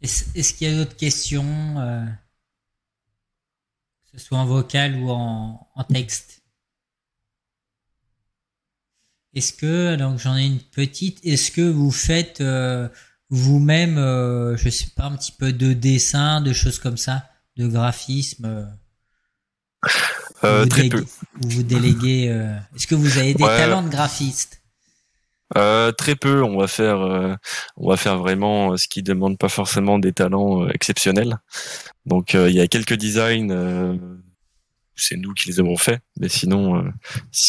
Est-ce qu'il y a d'autres questions, que ce soit en vocal ou en texte? Est-ce que, donc j'en ai une petite, est-ce que vous faites vous-même, je sais pas, un petit peu de dessin, de choses comme ça, de graphisme très peu. Vous déléguez, est-ce que vous avez des talents de graphiste? Très peu. On va faire vraiment ce qui demande pas forcément des talents exceptionnels. Donc il y a quelques designs, c'est nous qui les avons fait, mais sinon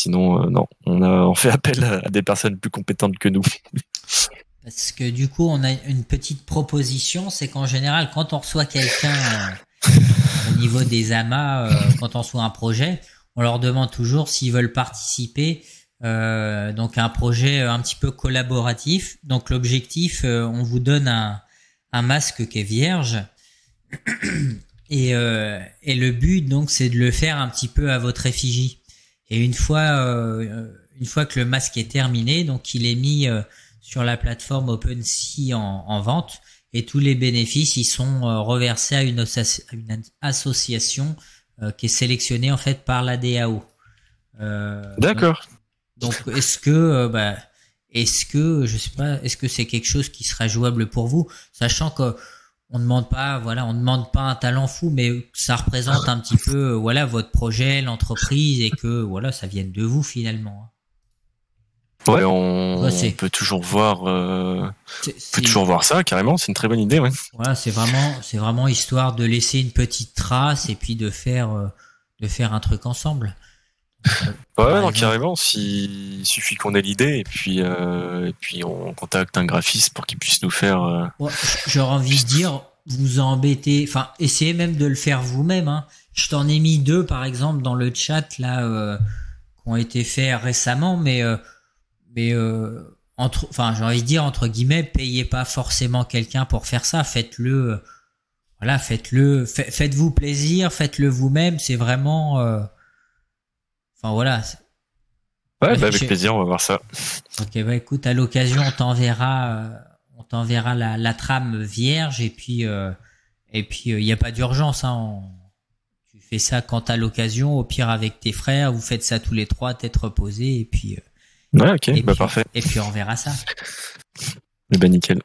non, on fait appel à des personnes plus compétentes que nous. Parce que du coup on a une petite proposition, c'est qu'en général quand on reçoit quelqu'un au niveau des amas, quand on reçoit un projet, on leur demande toujours s'ils veulent participer. Donc un projet un petit peu collaboratif. Donc l'objectif, on vous donne un masque qui est vierge et le but donc c'est de le faire un petit peu à votre effigie. Et une fois que le masque est terminé, donc il est mis sur la plateforme OpenSea en vente, et tous les bénéfices ils sont reversés à une association qui est sélectionnée en fait par la DAO. D'accord. Donc est-ce que je sais pas, est-ce que c'est quelque chose qui sera jouable pour vous, sachant que on ne demande pas un talent fou, mais ça représente un petit peu votre projet, l'entreprise, et que ça vienne de vous finalement. Ouais, on peut toujours voir ça carrément, c'est une très bonne idée, ouais. Voilà, c'est vraiment histoire de laisser une petite trace et puis de faire un truc ensemble. Non, carrément, il suffit qu'on ait l'idée et puis on contacte un graphiste pour qu'il puisse nous faire. J'aurais envie de dire, vous embêtez, enfin, essayez même de le faire vous-même, hein. Je t'en ai mis 2 par exemple dans le chat là qui ont été faits récemment, mais j'ai envie de dire entre guillemets, payez pas forcément quelqu'un pour faire ça, faites-le, faites-vous plaisir, faites-le vous-même, c'est vraiment Ouais, avec plaisir, on va voir ça. Ok, écoute, à l'occasion, on t'enverra la trame vierge, et puis il n'y a pas d'urgence, hein. Tu fais ça quand t'as l'occasion, au pire avec tes frères, vous faites ça tous les 3, tête reposée, et puis. Ouais, ok, parfait. Et puis on verra ça. Nickel.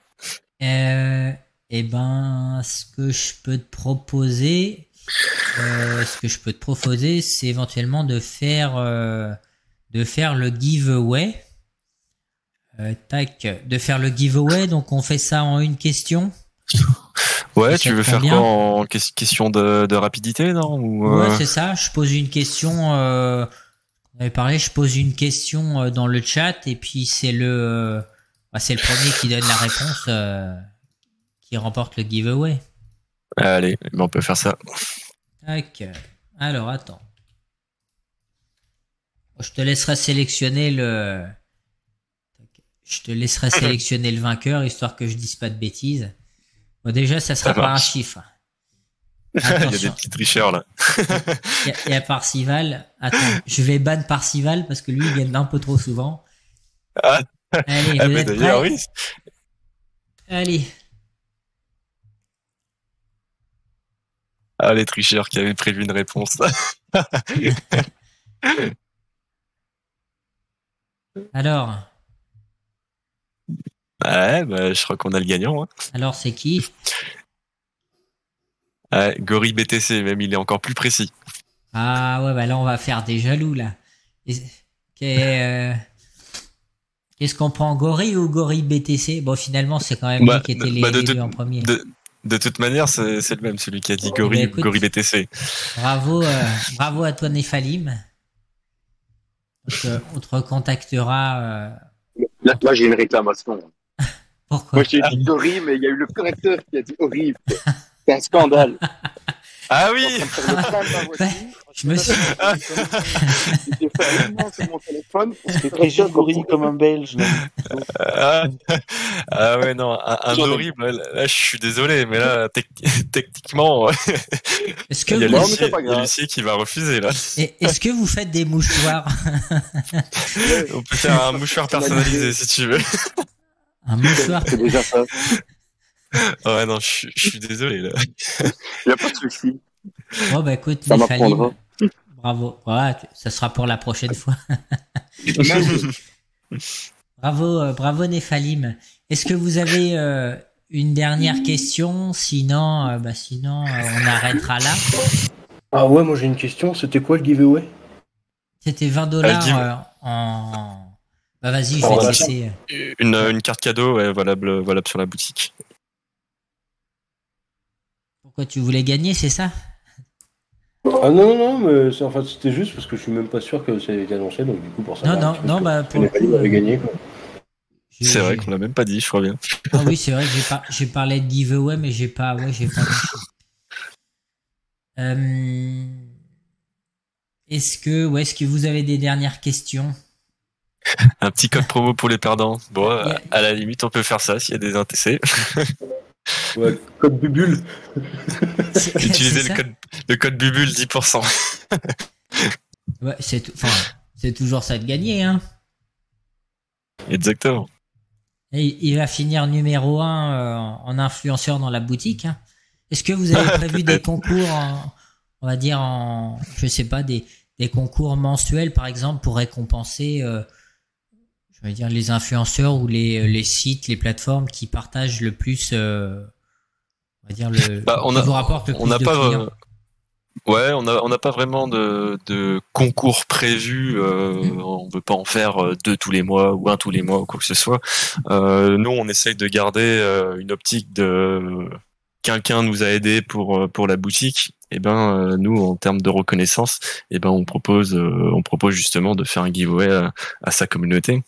Ce que je peux te proposer. C'est éventuellement de faire le giveaway. De faire le giveaway, donc on fait ça en une question. Ouais, tu veux faire quoi en question de rapidité, non? Ouais, c'est ça. Je pose une question. On avait parlé. Je pose une question dans le chat et puis c'est le premier qui donne la réponse qui remporte le giveaway. Allez, on peut faire ça. Tac. Alors, attends. Je te laisserai sélectionner le vainqueur, histoire que je dise pas de bêtises. Bon, déjà, ça sera par un chiffre. Attention. Il y a des petits tricheurs, là. Il y a Parcival. Attends, je vais ban Parcival parce que lui, il vient un peu trop souvent. Allez, vous êtes prêts ? Oui. Allez. Les tricheurs qui avaient prévu une réponse. Alors. Ouais, je crois qu'on a le gagnant. Hein. Alors, c'est qui ? Gori BTC, même, il est encore plus précis. Ah ouais, bah là, on va faire des jaloux, là. Qu'est-ce qu'on prend, Gori ou Gori BTC ? Bon, finalement, c'est quand même lui qui était les deux en premier. De toute manière, c'est le même, celui qui a dit Gori BTC. Bravo à toi, Néphalim. Donc, on te recontactera. Là, j'ai une réclamation. Pourquoi ? Moi, j'ai dit Gori, mais il y a eu le correcteur qui a dit horrible. C'est un scandale. Ah oui. Je me suis. J'ai fait un mouvement sur mon téléphone. C'était Gori comme un Belge. Ah ouais, non, un horrible. Là, je suis désolé, mais là, techniquement, est-ce que il y a Lucie qui va refuser là. Est-ce que vous faites des mouchoirs ? On peut faire un mouchoir personnalisé si tu veux. Un mouchoir. C'est déjà ça. Ouais, non, je suis désolé là. Il n'y a pas de souci. Bon, bah écoute, ça m'apprendra. Bravo. Voilà, ça sera pour la prochaine fois. Bravo Néphalim. Est-ce que vous avez une dernière question ? Sinon, on arrêtera là. Ah ouais, moi j'ai une question. C'était quoi le giveaway ? C'était $20 en... Bah vas-y, je vais te laisser. Une carte cadeau, ouais, valable sur la boutique. Pourquoi tu voulais gagner, c'est ça ? Ah non, mais c'était juste parce que je suis même pas sûr que ça avait été annoncé, donc du coup pour ça. Non, bah pour le coup, avait gagné quoi. C'est vrai qu'on l'a même pas dit, je crois bien. Ah oui, c'est vrai que j'ai parlé de giveaway, mais j'ai pas. Est-ce que vous avez des dernières questions ? Un petit code promo pour les perdants. Bon, à la limite, on peut faire ça s'il y a des intéressés. Ouais, code Bubule. Utilisez le code Bubule 10%. Ouais, c'est toujours ça de gagner, hein. Exactement. Et il va finir numéro 1 en influenceur dans la boutique. Hein. Est-ce que vous avez prévu des concours, on va dire je sais pas, des concours mensuels par exemple pour récompenser, je vais dire les influenceurs ou les sites, les plateformes qui partagent le plus, on va dire qui vous rapporte le plus de clients. Ouais, on n'a pas vraiment de concours prévu. On veut pas en faire 2 tous les mois ou 1 tous les mois ou quoi que ce soit. Nous, on essaye de garder une optique de quelqu'un nous a aidé pour la boutique. Et nous, en termes de reconnaissance, on propose justement de faire un giveaway à sa communauté.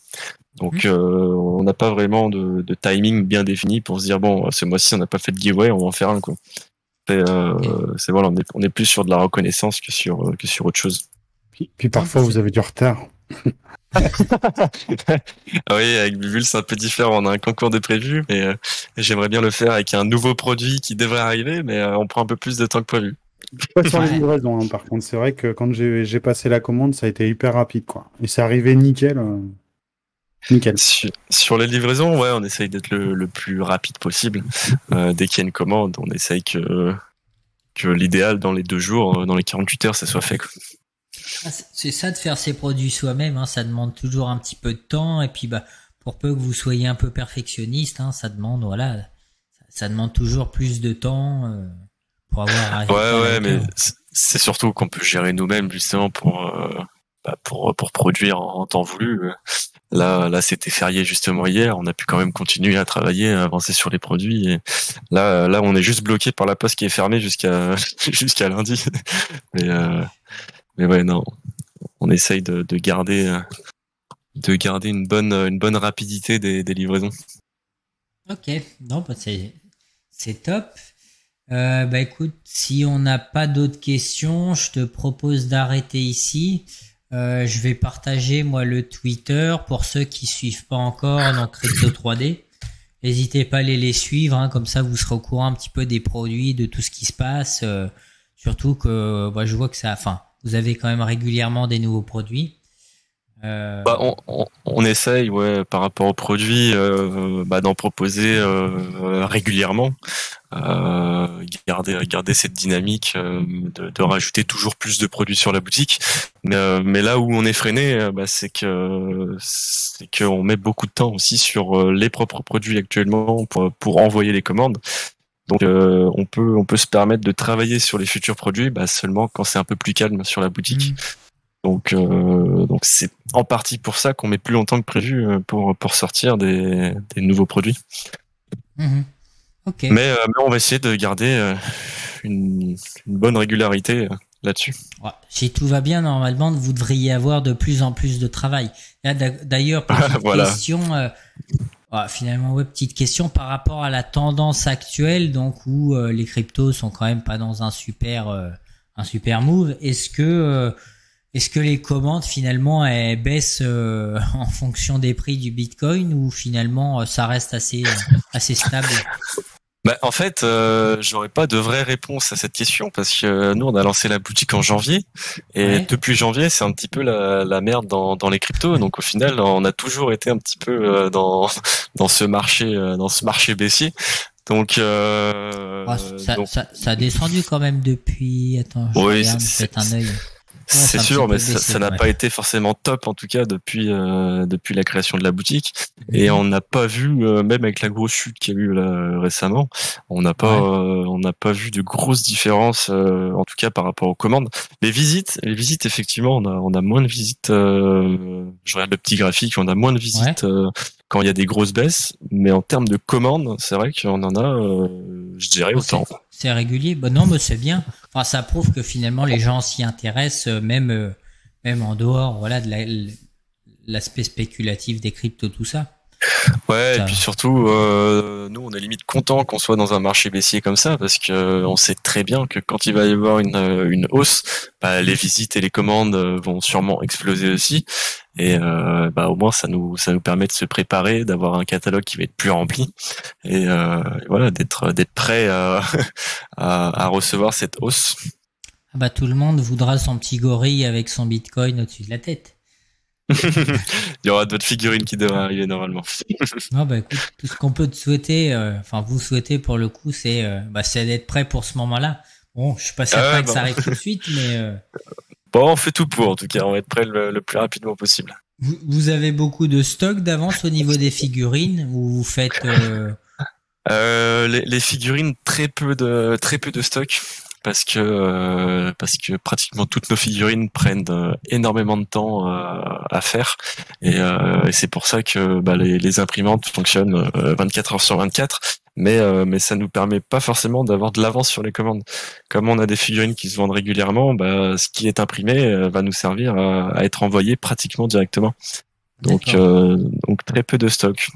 Donc, on n'a pas vraiment de timing bien défini pour se dire bon, ce mois-ci, on n'a pas fait de giveaway, on va en faire un quoi. C'est voilà, on est plus sur de la reconnaissance que sur autre chose. Puis parfois vous avez du retard. Oui, avec Bubule c'est un peu différent. On a un concours de prévu, mais j'aimerais bien le faire avec un nouveau produit qui devrait arriver, mais on prend un peu plus de temps que prévu. Pas sur les livraisons, hein, par contre. C'est vrai que quand j'ai passé la commande, ça a été hyper rapide, quoi. Et c'est arrivé nickel. Nickel. Sur les livraisons, ouais, on essaye d'être le plus rapide possible. Dès qu'il y a une commande, on essaye que l'idéal dans les 2 jours, dans les 48 heures, ça soit fait. Quoi. C'est ça de faire ses produits soi-même. Hein, ça demande toujours un petit peu de temps. Et puis, pour peu que vous soyez un peu perfectionniste, hein, ça demande, ça demande toujours plus de temps pour avoir. Ouais, mais c'est surtout qu'on peut gérer nous-mêmes justement pour pour produire en temps voulu. Là, c'était férié justement hier. On a pu quand même continuer à travailler, à avancer sur les produits. Et là, on est juste bloqué par la poste qui est fermée jusqu'à lundi. Mais ouais, non, on essaye de garder une bonne rapidité des livraisons. Ok, non, c'est top. Écoute, si on n'a pas d'autres questions, je te propose d'arrêter ici. Je vais partager moi le Twitter pour ceux qui suivent pas encore dans Crypto 3D. N'hésitez pas à aller les suivre, hein, comme ça vous serez au courant un petit peu des produits, de tout ce qui se passe. Surtout que je vois que vous avez quand même régulièrement des nouveaux produits. On essaye, par rapport aux produits, d'en proposer régulièrement. Garder cette dynamique de rajouter toujours plus de produits sur la boutique, mais là où on est freiné, c'est qu'on met beaucoup de temps aussi sur les propres produits actuellement pour envoyer les commandes. Donc on peut se permettre de travailler sur les futurs produits seulement quand c'est un peu plus calme sur la boutique. Donc c'est en partie pour ça qu'on met plus longtemps que prévu pour sortir des nouveaux produits. Okay. Mais on va essayer de garder une bonne régularité là-dessus. Ouais. Si tout va bien, normalement, vous devriez avoir de plus en plus de travail. D'ailleurs, petite question, finalement, petite question par rapport à la tendance actuelle, donc où les cryptos sont quand même pas dans un super move. Est-ce que les commandes finalement elles baissent en fonction des prix du Bitcoin ou finalement ça reste assez stable? En fait, j'aurais pas de vraie réponse à cette question parce que nous on a lancé la boutique en janvier et depuis janvier c'est un petit peu la merde dans les cryptos. Donc au final on a toujours été un petit peu dans ce marché baissier. Donc ça a descendu quand même depuis. Attends, je regarde, peut-être un œil. C'est sûr, mais ça n'a pas été forcément top en tout cas depuis la création de la boutique. Et on n'a pas vu, même avec la grosse chute qu'il y a eu là récemment, on n'a pas vu de grosses différences, en tout cas par rapport aux commandes. Les visites effectivement, on a moins de visites. Je regarde le petit graphique, on a moins de visites quand il y a des grosses baisses, mais en termes de commandes, c'est vrai qu'on en a, je dirais autant. C'est régulier. Non, mais c'est bien. Enfin, ça prouve que finalement les gens s'y intéressent, même en dehors, de l'aspect spéculatif des cryptos, tout ça. Et puis surtout, nous, on est limite content qu'on soit dans un marché baissier comme ça, parce que on sait très bien que quand il va y avoir une hausse, les visites et les commandes vont sûrement exploser aussi. Et au moins ça nous permet de se préparer, d'avoir un catalogue qui va être plus rempli et d'être prêt à recevoir cette hausse. Tout le monde voudra son petit gorille avec son Bitcoin au-dessus de la tête. Il y aura d'autres figurines qui devraient arriver normalement. Écoute, tout ce qu'on peut te souhaiter, vous souhaiter pour le coup, c'est d'être prêt pour ce moment-là. Bon, je suis pas certain que ça arrive tout de suite, mais on fait tout pour, en tout cas, on va être prêt le plus rapidement possible. Vous avez beaucoup de stock d'avance au niveau des figurines ou vous faites les figurines, très peu de stock. Parce que pratiquement toutes nos figurines prennent énormément de temps à faire et c'est pour ça que les imprimantes fonctionnent 24 heures sur 24, mais ça nous permet pas forcément d'avoir de l'avance sur les commandes. Comme on a des figurines qui se vendent régulièrement, ce qui est imprimé va nous servir à être envoyé pratiquement directement. Donc très peu de stock.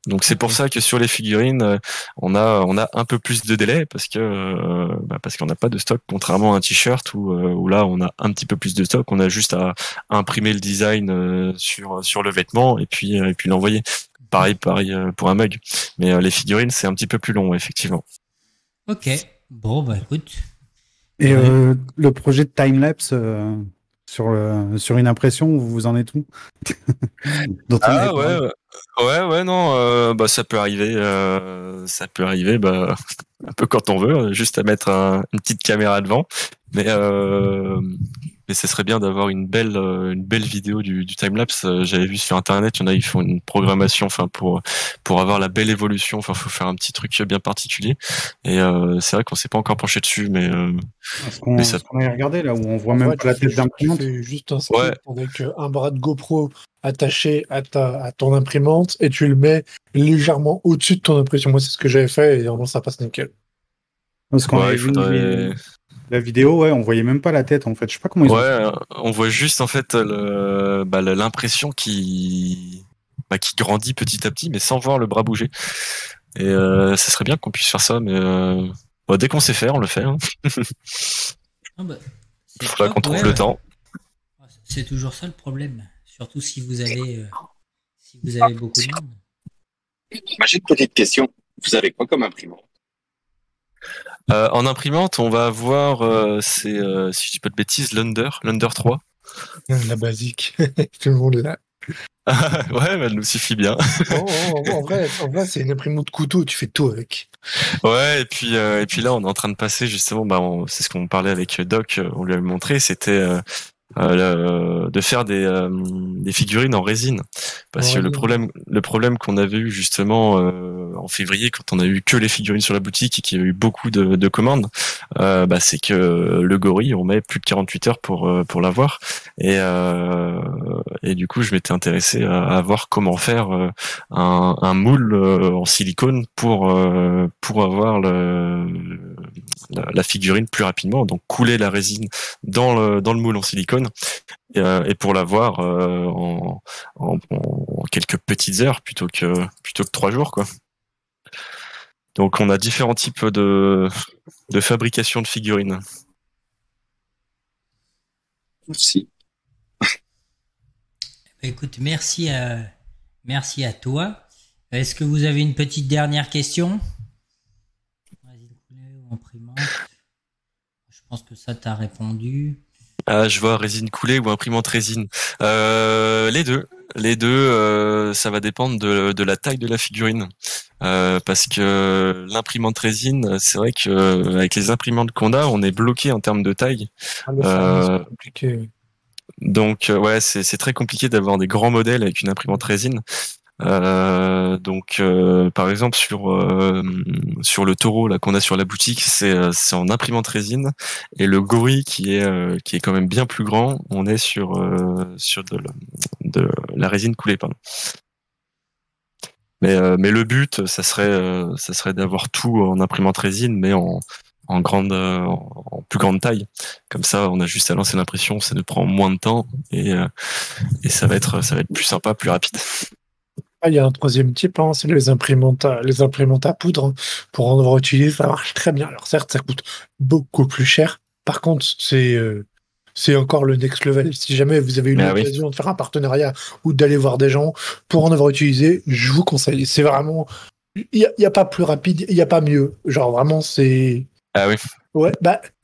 Donc c'est pour ça que sur les figurines, on a un peu plus de délai parce qu'on n'a pas de stock, contrairement à un t-shirt où là on a un petit peu plus de stock. On a juste à imprimer le design sur le vêtement et puis l'envoyer. Pareil pour un mug. Mais les figurines c'est un petit peu plus long effectivement. Ok. Bon écoute. Et le projet de timelapse sur une impression, vous en êtes où? Ça peut arriver un peu quand on veut, juste à mettre une petite caméra devant, mais mais ce serait bien d'avoir une belle vidéo du timelapse. J'avais vu sur internet, il y en a, ils font une programmation, enfin pour avoir la belle évolution. Enfin, faut faire un petit truc bien particulier. Et c'est vrai qu'on s'est pas encore penché dessus, mais Est-ce qu'on a regardé là où on voit même pas la tête d'imprimante? Tu fais juste un script avec un bras de GoPro attaché à ton imprimante et tu le mets légèrement au-dessus de ton impression. Moi, c'est ce que j'avais fait et normalement ça passe nickel. Parce qu'on avait vu la vidéo, on voyait même pas la tête en fait. Je sais pas comment ils ont. On voit juste en fait l'impression qui grandit petit à petit, mais sans voir le bras bouger. Et ça serait bien qu'on puisse faire ça, mais dès qu'on sait faire, on le fait. Hein. Il faudra qu'on trouve le temps. C'est toujours ça le problème, surtout si vous avez beaucoup de monde. Moi, j'ai une petite question. Vous avez quoi comme imprimante? En imprimante, on va avoir, si je dis pas de bêtises, l'Under 3. La basique. Tout le monde est là. Ouais, mais elle nous suffit bien. En vrai, c'est une imprimante couteau, tu fais tout avec. Ouais, et puis là, on est en train de passer justement, c'est ce qu'on parlait avec Doc, on lui avait montré, c'était de faire des figurines en résine, parce que le problème qu'on avait eu justement en février, quand on a eu que les figurines sur la boutique et qu'il y a eu beaucoup de commandes, c'est que le gorille, on met plus de 48 heures pour l'avoir, et du coup je m'étais intéressé à voir comment faire un moule en silicone pour avoir la figurine plus rapidement, donc couler la résine dans le moule en silicone et pour l'avoir en quelques petites heures plutôt que 3 jours, quoi. Donc on a différents types de fabrication de figurines. Merci. Écoute, merci à toi. Est-ce que vous avez une petite dernière question? Imprimante. Je pense que ça t'a répondu. Je vois résine coulée ou imprimante résine. Les deux, ça va dépendre de la taille de la figurine. Parce que l'imprimante résine, c'est vrai que avec les imprimantes qu'on a, on est bloqué en termes de taille. C'est compliqué. Donc c'est très compliqué d'avoir des grands modèles avec une imprimante résine. Par exemple sur le taureau là qu'on a sur la boutique, c'est en imprimante résine, et le gorille qui est quand même bien plus grand, on est sur de la résine coulée, pardon. Mais le but, ça serait d'avoir tout en imprimante résine, mais en plus grande taille. Comme ça, on a juste à lancer l'impression, ça nous prend moins de temps et ça va être plus sympa, plus rapide. Il y a un troisième type, c'est les imprimantes à poudre. Pour en avoir utilisé, ça marche très bien. Alors certes, ça coûte beaucoup plus cher. Par contre, c'est encore le next level. Si jamais vous avez eu l'occasion de faire un partenariat ou d'aller voir des gens pour en avoir utilisé, je vous conseille. C'est vraiment, il y a pas plus rapide, il y a pas mieux. Genre vraiment, c'est. Ah oui. Ouais,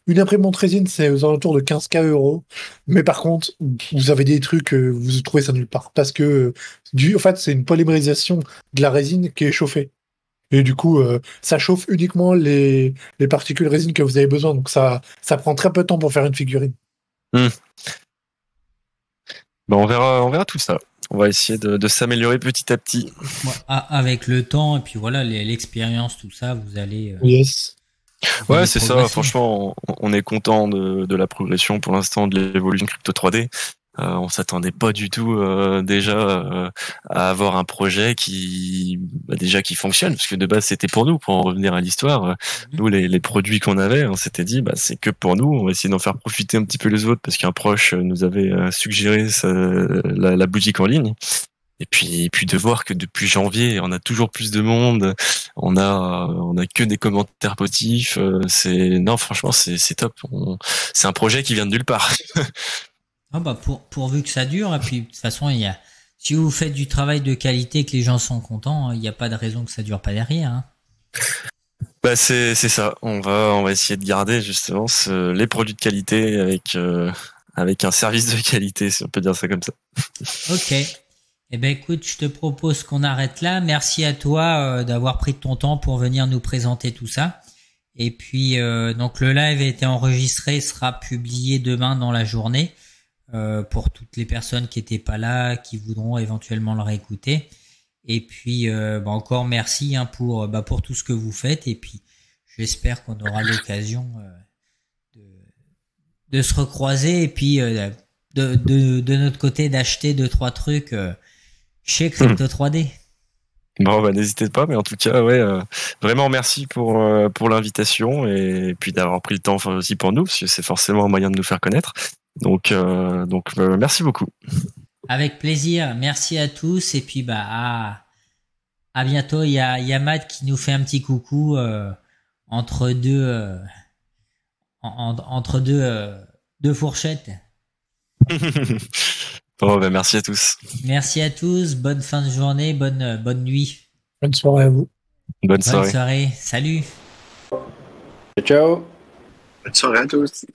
une imprimante résine, c'est aux alentours de 15K €. Mais par contre, vous avez des trucs, vous trouvez ça nulle part. Parce que, en fait, c'est une polymérisation de la résine qui est chauffée. Et du coup, ça chauffe uniquement les particules résine que vous avez besoin. Donc ça prend très peu de temps pour faire une figurine. On verra tout ça. On va essayer de s'améliorer petit à petit. Avec le temps, et puis voilà, l'expérience, tout ça, vous allez... Yes. Ouais, c'est ça. Franchement, on est content de la progression pour l'instant de l'évolution Crypto 3D. On s'attendait pas du tout déjà à avoir un projet qui fonctionne, parce que de base c'était pour nous. Pour en revenir à l'histoire, nous les produits qu'on avait, on s'était dit c'est que pour nous. On va essayer d'en faire profiter un petit peu les autres, parce qu'un proche nous avait suggéré la boutique en ligne. Et puis de voir que depuis janvier, on a toujours plus de monde, on a que des commentaires positifs, franchement c'est top. C'est un projet qui vient de nulle part. Pourvu que ça dure, et puis de toute façon si vous faites du travail de qualité et que les gens sont contents, il n'y a pas de raison que ça dure pas derrière. Hein. C'est ça. On va essayer de garder justement les produits de qualité avec un service de qualité, si on peut dire ça comme ça. Ok. Eh ben écoute, je te propose qu'on arrête là. Merci à toi d'avoir pris de ton temps pour venir nous présenter tout ça. Et puis donc le live a été enregistré, sera publié demain dans la journée pour toutes les personnes qui étaient pas là, qui voudront éventuellement le réécouter. Et puis encore merci pour tout ce que vous faites. Et puis j'espère qu'on aura l'occasion de se recroiser et puis de notre côté d'acheter 2-3 trucs chez Crypto 3D. Bon, n'hésitez pas, mais en tout cas, vraiment merci pour l'invitation et puis d'avoir pris le temps aussi pour nous, parce que c'est forcément un moyen de nous faire connaître. Donc merci beaucoup. Avec plaisir, merci à tous et puis à bientôt. Il y a Matt qui nous fait un petit coucou entre deux fourchettes. Bon, merci à tous. Merci à tous, bonne fin de journée, bonne nuit. Bonne soirée à vous. Bonne soirée. Bonne soirée, salut. Ciao. Bonne soirée à tous.